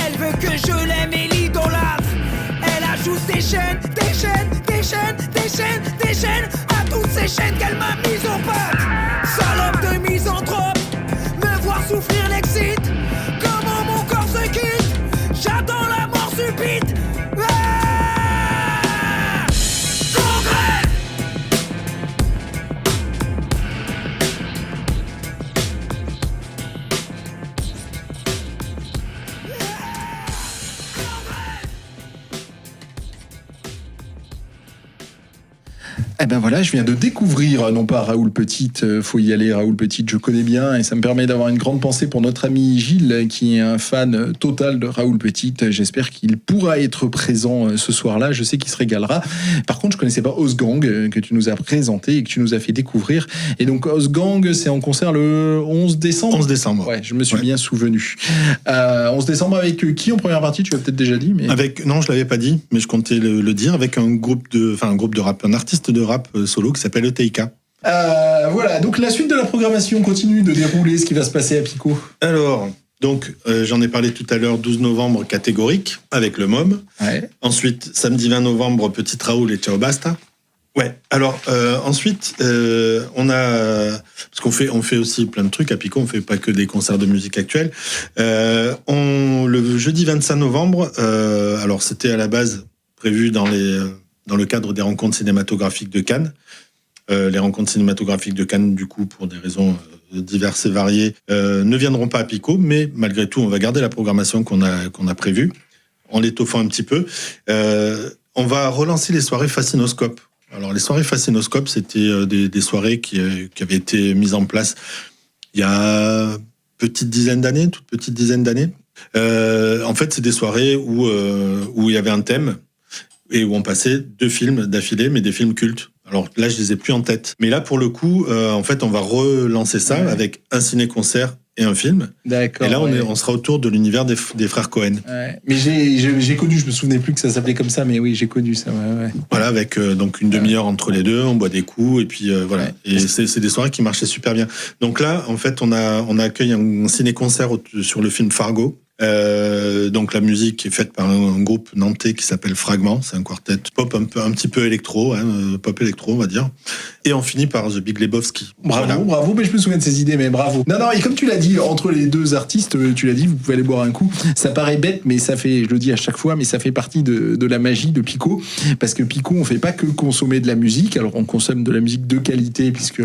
Elle veut que je l'aime et l'idolâtre. Elle ajoute des chaînes, des chaînes, des chaînes, des chaînes, des chaînes à toutes ces chaînes qu'elle m'a mises aux pattes. Salope de misanthrope, me voir souffrir l'excite. Comment mon corps se quitte, j'attends la mort subite. Eh ben voilà, je viens de découvrir, non pas Raoul Petite, faut y aller, Raoul Petite, je connais bien, et ça me permet d'avoir une grande pensée pour notre ami Gilles, qui est un fan total de Raoul Petite. J'espère qu'il pourra être présent ce soir-là, je sais qu'il se régalera. Par contre, je connaissais pas Osgang, que tu nous as présenté et que tu nous as fait découvrir. Et donc, Osgang, c'est en concert le 11 décembre 11 décembre. Ouais, je me suis bien souvenu. 11 décembre avec qui en première partie? Tu l'as peut-être déjà dit, mais... Non, je l'avais pas dit, mais je comptais le dire, avec un groupe de rap, un artiste de rap solo qui s'appelle ETIK. Voilà, donc la suite de la programmation continue de dérouler, ce qui va se passer à Pico. Alors, donc, j'en ai parlé tout à l'heure, 12 novembre, catégorique, avec le MOM. Ouais. Ensuite, samedi 20 novembre, Petite Raoul et Ciao Basta. Ouais, alors, ensuite, on a... Parce qu'on fait aussi plein de trucs à Pico, on fait pas que des concerts de musique actuelle. Le jeudi 25 novembre, alors c'était à la base prévu dans le cadre des rencontres cinématographiques de Cannes. Les rencontres cinématographiques de Cannes, du coup, pour des raisons diverses et variées, ne viendront pas à Pico, mais malgré tout, on va garder la programmation qu'on a prévue, en l'étoffant un petit peu. On va relancer les soirées Fascinoscope. Alors, les soirées Fascinoscope, c'était des soirées qui avaient été mises en place il y a une toute petite dizaine d'années. En fait, c'est des soirées où il y avait un thème, et où on passait 2 films d'affilée, mais des films cultes. Alors là, je les ai plus en tête. Mais là, pour le coup, en fait, on va relancer ça avec un ciné-concert et un film. D'accord. Et là, on sera autour de l'univers des frères Cohen. Ouais. Mais j'ai connu, je me souvenais plus que ça s'appelait comme ça, mais oui, j'ai connu ça. Ouais. Voilà, avec donc une demi-heure entre les deux, on boit des coups, et puis voilà. Ouais. Et c'est des soirées qui marchaient super bien. Donc là, en fait, on a accueilli un ciné-concert sur le film Fargo. Donc la musique est faite par un groupe nantais qui s'appelle Fragment, c'est un quartet pop un petit peu électro, pop électro on va dire. Et on finit par The Big Lebowski. Bravo, mais je me souviens de ces idées, mais bravo. Non, et comme tu l'as dit, entre les deux artistes, tu l'as dit, vous pouvez aller boire un coup. Ça paraît bête, mais ça fait, je le dis à chaque fois, mais ça fait partie de la magie de Pico, parce que Pico, on fait pas que consommer de la musique, alors on consomme de la musique de qualité, puisque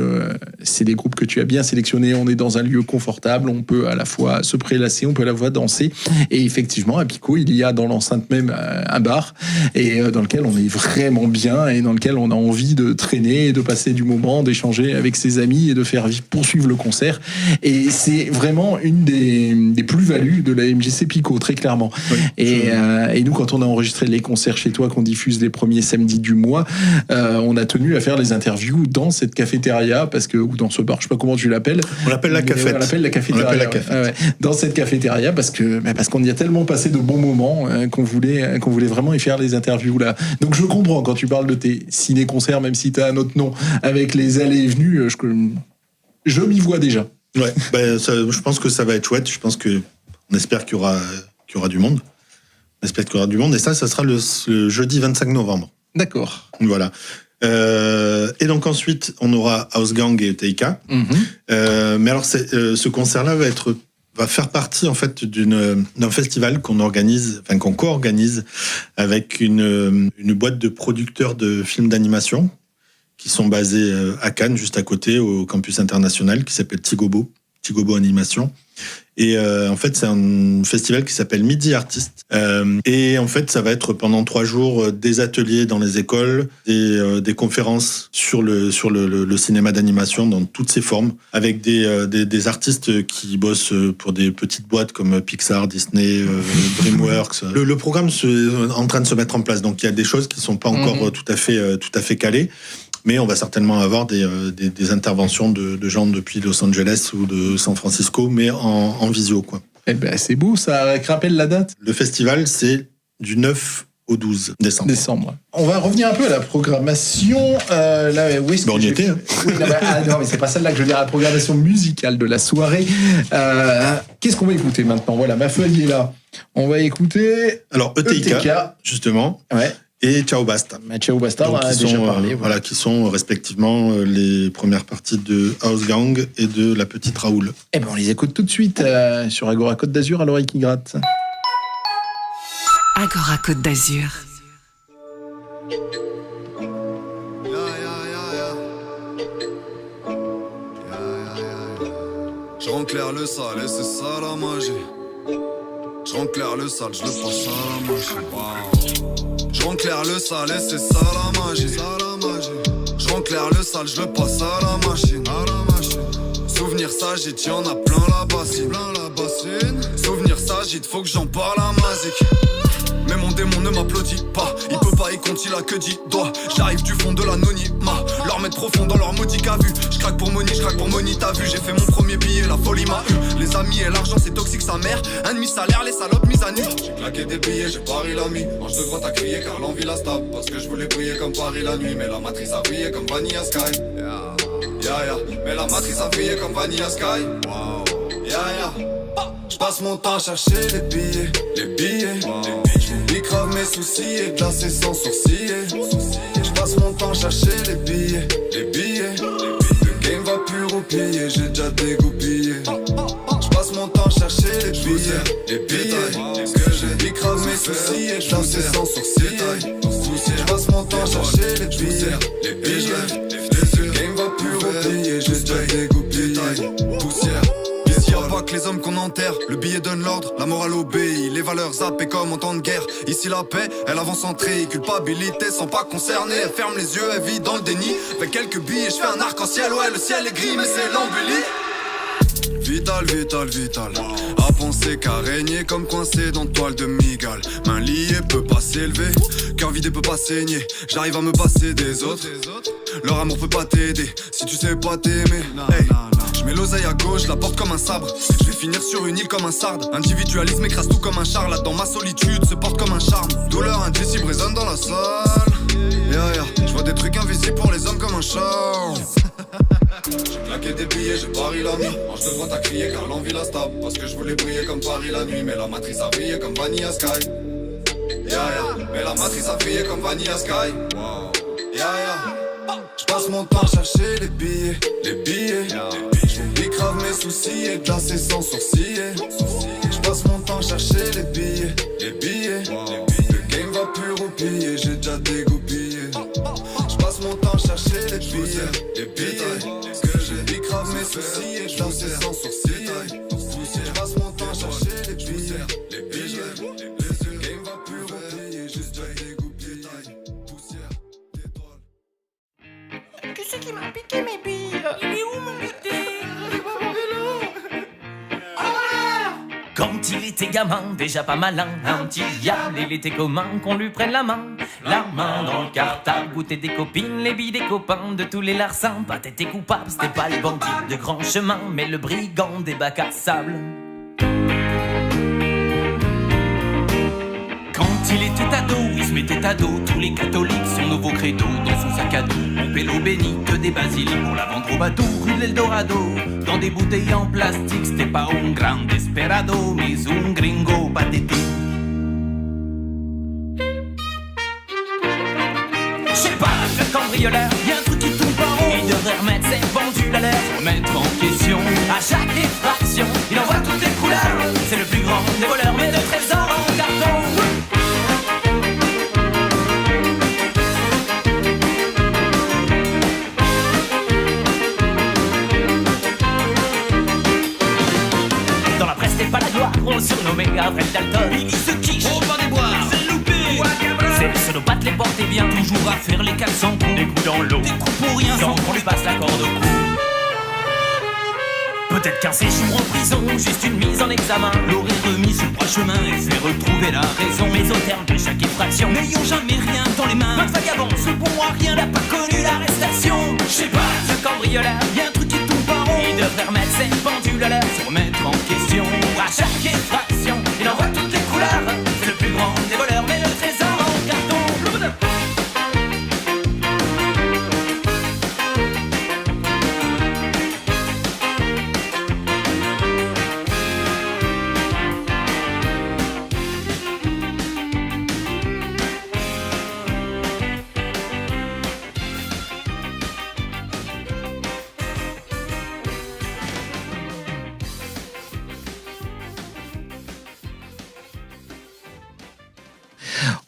c'est des groupes que tu as bien sélectionnés, on est dans un lieu confortable, on peut à la fois se prélasser, on peut à la fois danser, et effectivement, à Pico, il y a dans l'enceinte même un bar, et dans lequel on est vraiment bien, et dans lequel on a envie de traîner, et de passer du moment, d'échanger avec ses amis et de faire poursuivre le concert. Et c'est vraiment une des plus-values de la MJC Pico, très clairement. Oui, et nous, quand on a enregistré les concerts chez toi, qu'on diffuse les premiers samedis du mois, on a tenu à faire les interviews dans cette cafétéria, ou dans ce bar, je sais pas comment tu l'appelles. On l'appelle la cafette. On l'appelle la cafétéria. Dans cette cafétéria, parce qu'on y a tellement passé de bons moments qu'on voulait vraiment y faire les interviews là. Donc je comprends quand tu parles de tes ciné-concerts, même si tu as un autre nom, avec les allées et venues, je m'y vois déjà. Ouais, je pense que ça va être chouette. On espère qu'il y aura du monde. On espère qu'il y aura du monde. Et ça sera le jeudi 25 novembre. D'accord. Voilà. Et donc ensuite, on aura Ausgang et ETIK. Mm-hmm. Mais alors, ce concert-là va faire partie en fait d'un festival qu'on co-organise avec une boîte de producteurs de films d'animation qui sont basés à Cannes, juste à côté, au campus international, qui s'appelle Tigobo Animation. Et en fait, c'est un festival qui s'appelle Midi Artist. Et en fait, ça va être pendant 3 jours des ateliers dans les écoles, des conférences sur le cinéma d'animation dans toutes ses formes, avec des artistes qui bossent pour des petites boîtes comme Pixar, Disney, DreamWorks. Le programme est en train de se mettre en place, donc il y a des choses qui sont pas encore tout à fait calées. Mais on va certainement avoir des interventions de gens depuis Los Angeles ou de San Francisco, mais en visio, quoi. Eh ben, c'est beau, ça rappelle la date. Le festival, c'est du 9 au 12 décembre. On va revenir un peu à la programmation. Là, où est-ce que on y était. Hein. Oui, non, mais c'est pas celle-là que je veux dire, la programmation musicale de la soirée. Qu'est-ce qu'on va écouter maintenant ? Voilà, ma feuille est là. On va écouter... Alors, ETIK, justement. Ouais. Et Ciao Basta. Ciao Basta, on a déjà parlé. Voilà, qui sont respectivement les premières parties de House Gang et de La Petite Raoul. Eh ben, on les écoute tout de suite sur Agora Côte d'Azur à l'oreille qui gratte. Agora Côte d'Azur. Je rends clair le sale et c'est ça la magie. Je rends clair le sale, je le passe à la machine. Wow. Je rends clair le sale et c'est ça la magie. Je rends clair le sale, je le passe à la machine. Souvenir sagite, y'en a plein la bassine. Souvenir sagite, faut que j'en parle à Mazik. Mais mon démon ne m'applaudit pas. Il peut pas, il compte, il a que 10 doigts. J'arrive du fond de l'anonymat. Leur mettre profond dans leur maudit qu'a vu. J'craque pour Moni, t'as vu. J'ai fait mon premier billet, la folie m'a eu. Les amis et l'argent c'est toxique sa mère. Un demi-salaire, les salopes mises à nu. J'ai claqué des billets, j'ai pari l'ami. Ange de droite a crié car l'envie la stable. Parce que je voulais briller comme Paris la nuit. Mais la matrice a brillé comme Vanilla Sky. Mais la matrice a brillé comme Vanilla Sky. Wow. J'passe mon temps à chercher les billets. J'oublie grave mes soucis et glacé sans sourciller. J'passe mon temps à chercher les billets. Le game va plus roupiller, j'ai déjà dégoupillé. J'passe mon temps à chercher les billets. J'oublie grave mes soucis et glacé sans sourciller. J'passe mon temps à chercher les billets. Le game va plus roupiller, j'ai déjà dégoupillé. Poussière. Y'a pas que les hommes qu'on enterre, le billet donne l'ordre, la morale obéit, les valeurs zappées comme en temps de guerre. Ici la paix, elle avance en trait, culpabilité sans pas concerner. Elle ferme les yeux, elle vit dans le déni. Avec quelques billets, je fais un arc-en-ciel, ouais le ciel est gris mais c'est l'embellie. Vital, à penser qu'à régner comme coincé dans toile de migale. Main liée peut pas s'élever, cœur vidé peut pas saigner. J'arrive à me passer des autres, leur amour peut pas t'aider si tu sais pas t'aimer. Hey. Je mets l'oseille à gauche, la porte comme un sabre. Je vais finir sur une île comme un sarde. Individualisme écrase tout comme un char. Là dans ma solitude se porte comme un charme. Douleur indicible résonne dans la salle. Je vois des trucs invisibles pour les hommes comme un charme. J'ai claqué des billets, j'ai pari la nuit. Ange de droite a crié car l'envie la stable. Parce que je voulais briller comme Paris la nuit. Mais la matrice a brillé comme Vanilla Sky. Mais la matrice a brillé comme Vanilla Sky. Wow. J'passe mon temps à chercher les billets. J'oublie grave mes soucis et glacé sans sourciller. J'passe mon temps à chercher les billets. Le game va plus roupiller, j'ai déjà dégoupillé. J'passe mon temps à chercher les billets. J'oublie grave mes soucis et glacé sans sourciller. J'passe mon temps à chercher les billets. Le game va plus roupiller, j'ai déjà dégoupillé. Qui c'est qui m'a piqué mes billes? Il est où mon goûter? C'est pas mon vélo. Quand il était gamin, déjà pas malin, un petit diable, il était commun qu'on lui prenne la main dans le cartable, goûter des copines, les billes des copains, de tous les larcins. Pas t'étais coupable, c'était pas le bandit de grand chemin, mais le brigand des bacs à sable. Quand il était ado, il se mettait à dos tous les catholiques, son nouveau credo dans son sac à dos. Mon pélo béni, que des basiliques pour la vendre au bateau, rue de l'Eldorado. Dans des bouteilles en plastique, c'était pas un grand desperado, mais un gringo pathétique. J'sais pas, ce cambrioleur, y'a un truc qui tourne pas rond. Il devrait remettre ses pendules à l'heure, se remettre en question. À chaque effraction, il envoie toutes les couleurs. C'est le plus grand des voleurs, mais de trésors en carton. Pas la gloire, on le surnommait Avril Dalton. Il se quiche, au pas des bois, c'est loupé. C'est pseudopates les portait bien, toujours à faire les 400 coups. Des coups dans l'eau, des coups pour rien, sans qu'on lui passe la corde au cou. Peut-être qu'un séjour en prison, juste une mise en examen, l'aurait remis sur le droit chemin et fait retrouver la raison. Mais au terme de chaque effraction, n'ayant jamais rien dans les mains, notre vagabond, ce bon à rien n'a pas connu l'arrestation. J'sais pas, ce cambrioleur, y'a un truc qui tourne pas rond. Il devrait remettre ses pendules à l'heure, se remettre en question. À chaque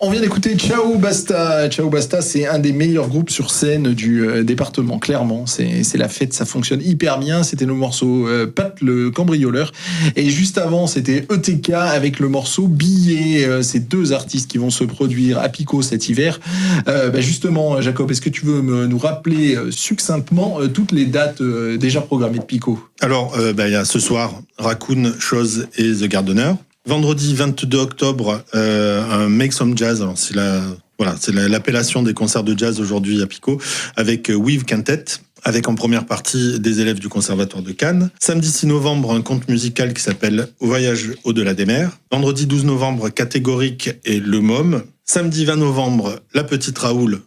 On vient d'écouter Ciao Basta. Ciao Basta, c'est un des meilleurs groupes sur scène du département, clairement. C'est la fête, ça fonctionne hyper bien. C'était le morceau Pat le cambrioleur. Et juste avant, c'était ETK avec le morceau Billet. Ces deux artistes qui vont se produire à Pico cet hiver. Justement, Jacob, est-ce que tu veux nous rappeler succinctement toutes les dates déjà programmées de Pico ? Alors, il y a ce soir Raccoon, Chose et The Gardener. Vendredi 22 octobre, un Make Some Jazz. Alors c'est l'appellation des concerts de jazz aujourd'hui à Pico, avec Weave Quintet, avec en première partie des élèves du Conservatoire de Cannes. Samedi 6 novembre, un conte musical qui s'appelle Voyage au-delà des mers. Vendredi 12 novembre, Catégorique et Le Môme. Samedi 20 novembre, La Petite Raoul,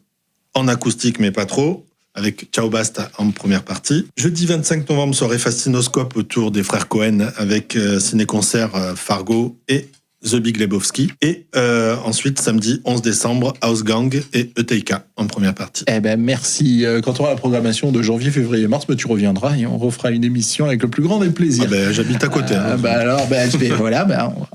en acoustique mais pas trop, avec Ciao Basta en première partie. Jeudi 25 novembre, soirée Fascinoscope autour des frères Cohen avec ciné-concert Fargo et The Big Lebowski. Et ensuite, samedi 11 décembre, House Gang et ETK en première partie. Merci. Quand on aura la programmation de janvier, février, mars, tu reviendras et on refera une émission avec le plus grand des plaisirs. J'habite à côté.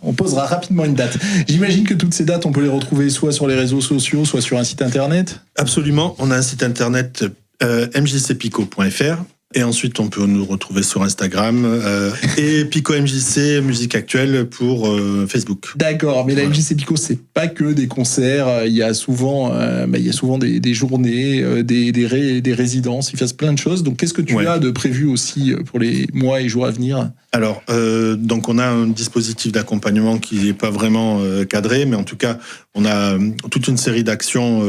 On posera rapidement une date. J'imagine que toutes ces dates, on peut les retrouver soit sur les réseaux sociaux, soit sur un site internet. Absolument. On a un site internet mjcpico.fr. Et ensuite, on peut nous retrouver sur Instagram et Pico MJC Musique Actuelle pour Facebook. D'accord, mais la MJC Pico, c'est pas que des concerts. Il y a souvent, des journées, des résidences. Il se passe plein de choses. Donc, qu'est-ce que tu as de prévu aussi pour les mois et jours à venir ? Alors, donc on a un dispositif d'accompagnement qui n'est pas vraiment cadré, mais en tout cas, on a toute une série d'actions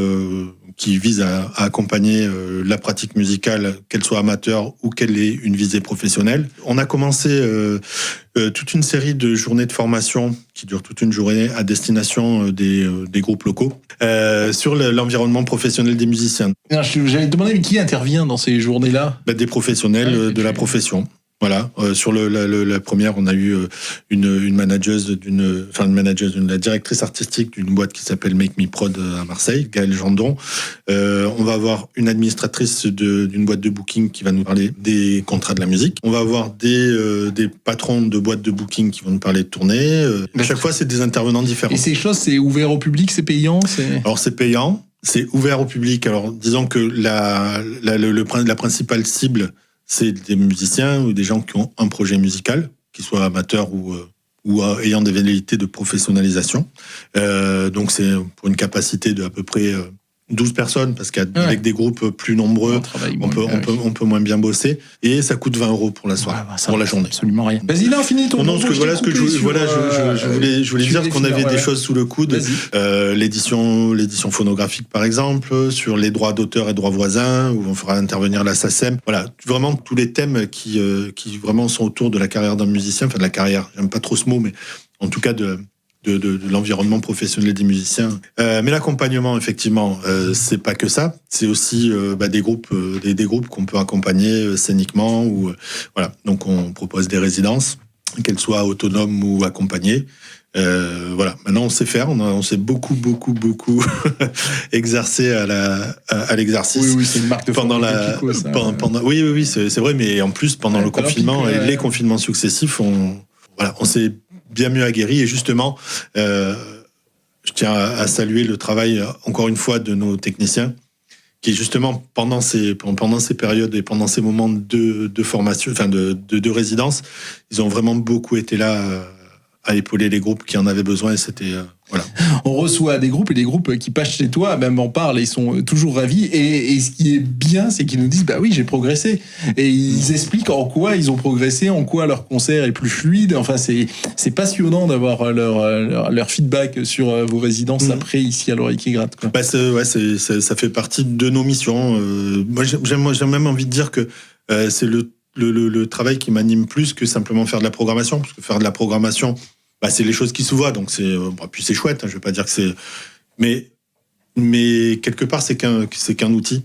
qui visent à accompagner la pratique musicale, qu'elle soit amateur ou qu'elle ait une visée professionnelle. On a commencé toute une série de journées de formation qui durent toute une journée à destination des groupes locaux sur l'environnement professionnel des musiciens. J'allais te demander, mais qui intervient dans ces journées-là ? Des professionnels de la profession. Voilà, sur la première, on a eu une manageuse la directrice artistique d'une boîte qui s'appelle Make Me Prod à Marseille, Gaëlle Gendron. On va avoir une administratrice d'une boîte de booking qui va nous parler des contrats de la musique. On va avoir des patrons de boîtes de booking qui vont nous parler de tournées. À chaque fois, c'est des intervenants différents. Et ces choses, c'est ouvert au public, c'est payant, Alors, c'est payant, c'est ouvert au public. Alors, disons que la principale cible, c'est des musiciens ou des gens qui ont un projet musical, qu'ils soient amateurs ou ayant des velléités de professionnalisation. Donc c'est pour une capacité de à peu près 12 personnes, parce qu'avec des groupes plus nombreux, on peut moins bien bosser. Et ça coûte 20 € pour la soirée, pour la journée. Absolument rien. Vas-y, là, finis ton je voulais dire qu'on avait des choses sous le coude. L'édition phonographique, par exemple, sur les droits d'auteur et droits voisins, où on fera intervenir la SACEM. Voilà, vraiment tous les thèmes qui vraiment sont autour de la carrière d'un musicien, enfin de la carrière, j'aime pas trop ce mot, mais en tout cas de l'environnement professionnel des musiciens. Mais l'accompagnement, effectivement, c'est pas que ça. C'est aussi des groupes qu'on peut accompagner scéniquement. Voilà. Donc, on propose des résidences, qu'elles soient autonomes ou accompagnées. Voilà. Maintenant, on sait faire. On s'est beaucoup exercé à l'exercice. Oui, c'est une marque de Pico, ça. Oui, c'est vrai. Mais en plus, pendant le confinement et les confinements successifs, on s'est bien mieux aguerri. Et justement, je tiens à saluer le travail, encore une fois, de nos techniciens, qui justement, pendant ces périodes et pendant ces moments de formation, enfin de résidence, ils ont vraiment beaucoup été là à épauler les groupes qui en avaient besoin. Et c'était... Voilà. On reçoit des groupes et des groupes qui passent chez toi, même en parlent, ils sont toujours ravis. Et ce qui est bien, c'est qu'ils nous disent, bah oui, j'ai progressé. Et ils expliquent en quoi ils ont progressé, en quoi leur concert est plus fluide. Enfin, c'est passionnant d'avoir leur feedback sur vos résidences après, ici à l'Oreille qui gratte, quoi. Ça fait partie de nos missions. Moi, j'ai même envie de dire que c'est le travail qui m'anime plus que simplement faire de la programmation, parce que faire de la programmation, c'est les choses qui se voient, donc puis c'est chouette, je vais pas dire que c'est, mais quelque part c'est qu'un outil.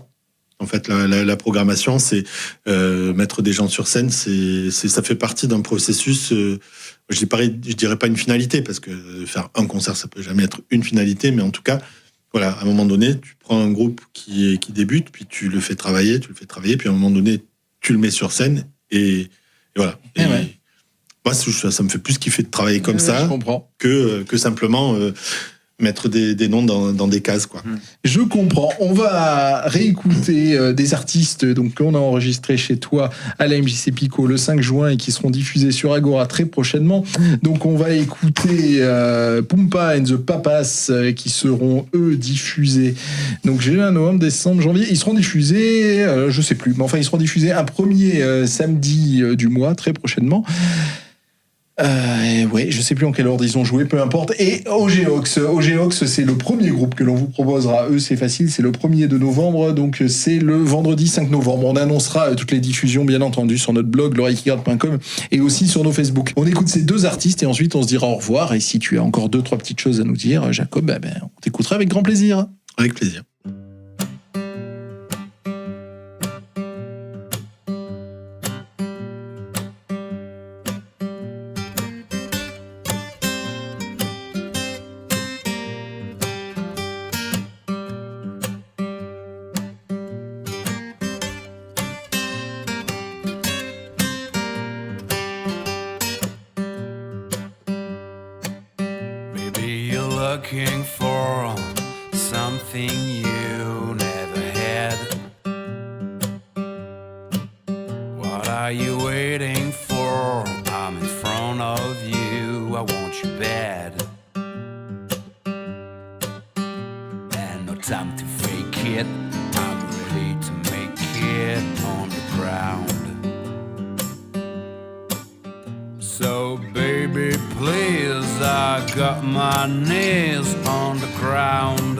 En fait, la programmation, c'est mettre des gens sur scène, ça fait partie d'un processus. Je dirais pas une finalité, parce que faire un concert, ça peut jamais être une finalité, mais en tout cas, voilà, à un moment donné, tu prends un groupe qui débute, puis tu le fais travailler, puis à un moment donné, tu le mets sur scène, et voilà. Moi, ça me fait plus kiffer de travailler comme ça je comprends. que simplement mettre des noms dans des cases, quoi. Je comprends. On va réécouter des artistes donc qu'on a enregistrés chez toi à la MJC Pico le 5 juin et qui seront diffusés sur Agora très prochainement. Donc on va écouter Pumpa and the Papas qui seront eux diffusés. Donc juin, novembre, décembre, janvier. Ils seront diffusés, je sais plus, mais enfin ils seront diffusés un premier samedi du mois très prochainement. Ouais, je sais plus en quel ordre ils ont joué, peu importe. Et OGOX, c'est le premier groupe que l'on vous proposera. Eux, c'est facile, c'est le 1er de novembre, donc c'est le vendredi 5 novembre. On annoncera toutes les diffusions, bien entendu, sur notre blog, l'oreillequigratte.com, et aussi sur nos Facebook. On écoute ces deux artistes et ensuite on se dira au revoir. Et si tu as encore 2-3 petites choses à nous dire, Jacob, on t'écoutera avec grand plaisir. Avec plaisir. Looking for something you never had. What are you waiting for? I'm in front of you, I want you bad. And no time to fake it, I'm ready to make it on the ground. So baby, please, I got my knees on the ground.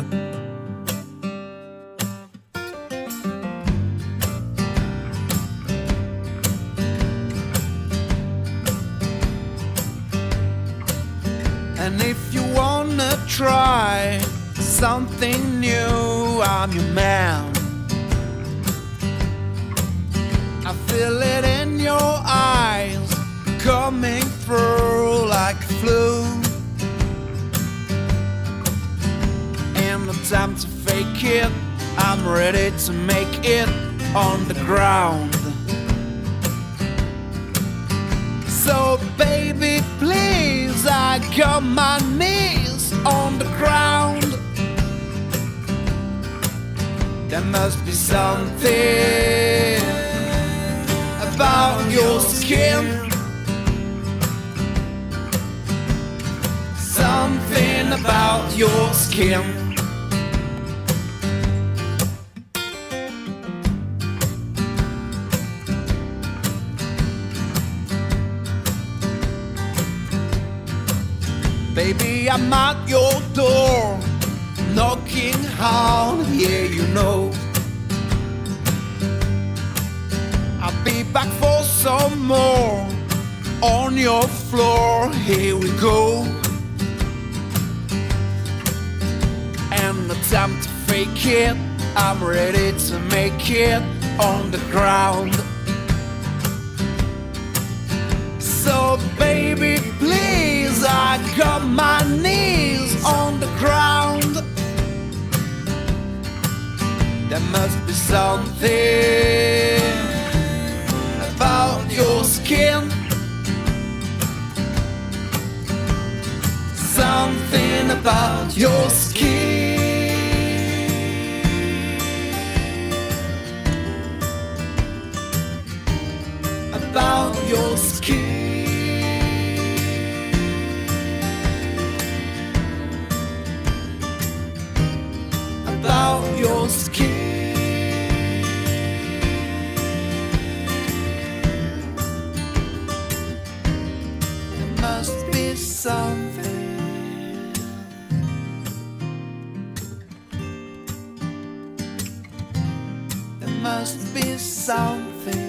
And if you wanna try something new, I'm your man. I feel it in your eyes, coming through like a flu. And no time to fake it, I'm ready to make it on the ground. So baby, please, I got my knees on the ground. There must be something about your skin, something about your skin. Baby, I'm at your door, knocking hard, yeah, you know. I'll be back for some more on your floor, here we go. And no time to fake it, I'm ready to make it on the ground. So baby, please, I got my knees on the ground. There must be something about your skin, something about your skin, about your skin. About your skin. There must be something. There must be something.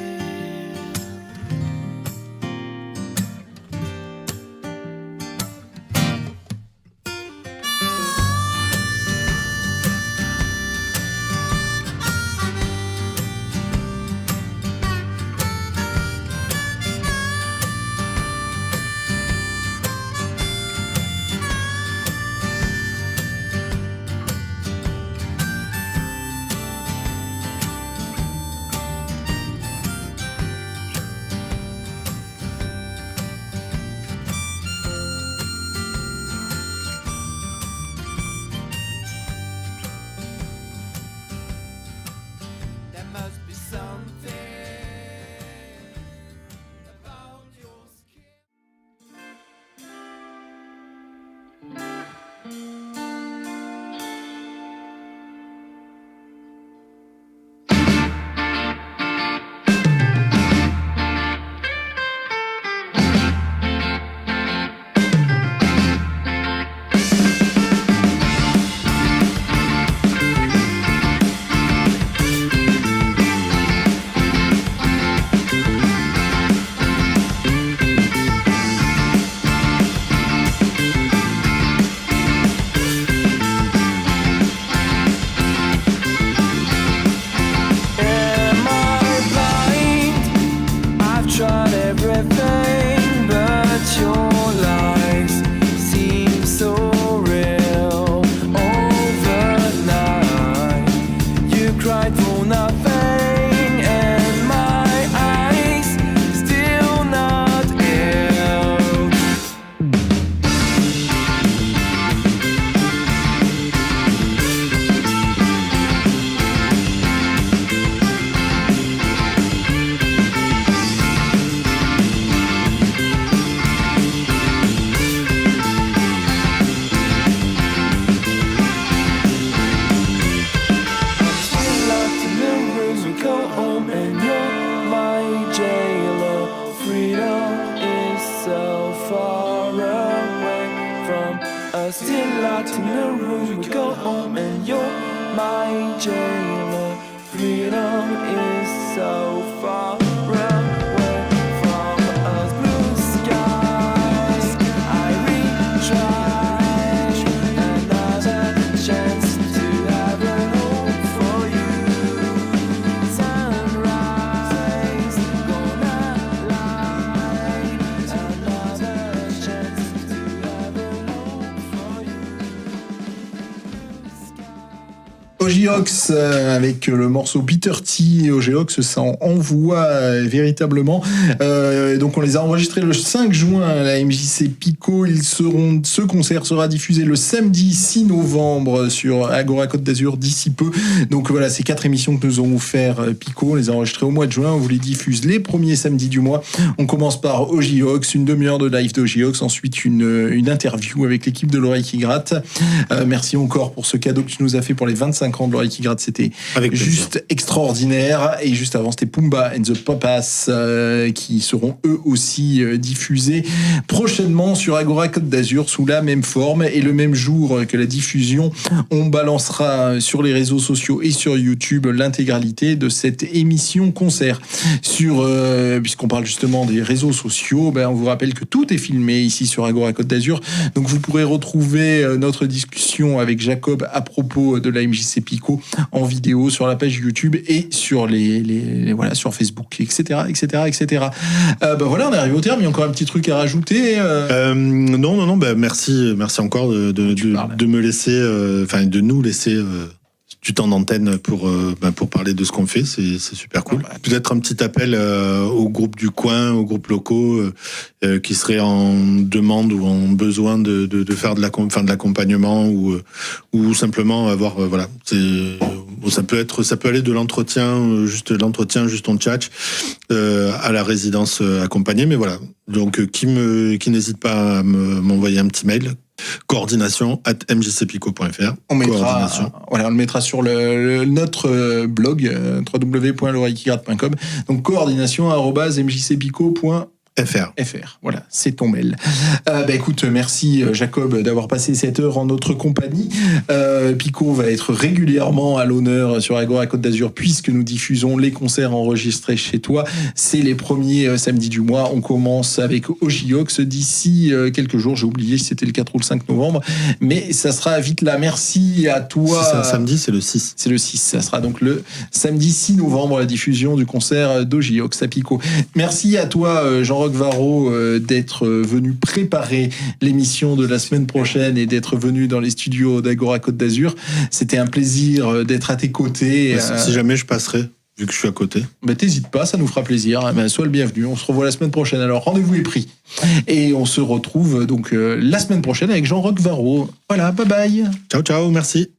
Ox avec le morceau Peter T. OG Ox, ça en envoie véritablement. Donc on les a enregistrés le 5 juin à la MJC Pico. Ce concert sera diffusé le samedi 6 novembre sur Agora Côte d'Azur d'ici peu. Donc voilà, ces 4 émissions que nous avons offert Pico, on les a enregistrées au mois de juin. On vous les diffuse les premiers samedis du mois. On commence par OG Ox, une demi-heure de live d'OG Ox, ensuite une interview avec l'équipe de l'Oreille qui gratte. Merci encore pour ce cadeau que tu nous as fait pour les 25 ans de l'Oreille qui gratte. C'était juste extraordinaire. Et juste avant, c'était Pumba and the Papas qui seront eux aussi diffusés prochainement sur Agora Côte d'Azur sous la même forme. Et le même jour que la diffusion, on balancera sur les réseaux sociaux et sur YouTube l'intégralité de cette émission concert. Puisqu'on parle justement des réseaux sociaux, on vous rappelle que tout est filmé ici sur Agora Côte d'Azur. Donc vous pourrez retrouver notre discussion avec Jacob à propos de la MJC Pico en vidéo sur la page YouTube et sur sur Facebook, etc. Voilà, on est arrivé au terme. Il y a encore un petit truc à rajouter. Non. Merci encore de me laisser, de nous laisser du temps d'antenne pour parler de ce qu'on fait. C'est super cool. Peut-être un petit appel aux groupes du coin, aux groupes locaux qui seraient en demande ou en besoin de faire de l'accompagnement ou simplement avoir ça peut aller de l'entretien juste on tchatch à la résidence accompagnée, mais voilà. Donc qui n'hésite pas à m'envoyer un petit mail. coordination@mjcpico.fr. On le mettra sur notre blog www.l'oreillequigratte.com. Donc coordination@mjcpico.fr. Voilà, c'est ton mail. Écoute, merci Jacob d'avoir passé cette heure en notre compagnie. Pico va être régulièrement à l'honneur sur Agora Côte d'Azur puisque nous diffusons les concerts enregistrés chez toi. C'est les premiers samedis du mois. On commence avec OG Ox d'ici quelques jours. J'ai oublié si c'était le 4 ou le 5 novembre, mais ça sera vite là. Merci à toi. Si c'est un samedi, c'est le 6. C'est le 6. Ça sera donc le samedi 6 novembre la diffusion du concert d'OG Ox à Pico. Merci à toi Jean-Roch Varro d'être venu préparer l'émission de la semaine prochaine et d'être venu dans les studios d'Agora Côte d'Azur. C'était un plaisir d'être à tes côtés. Si jamais je passerai, vu que je suis à côté. T'hésites pas, ça nous fera plaisir. Sois le bienvenu. On se revoit la semaine prochaine. Alors, rendez-vous est pris. Et on se retrouve donc la semaine prochaine avec Jean-Roch Varro. Voilà, bye bye. Ciao, merci.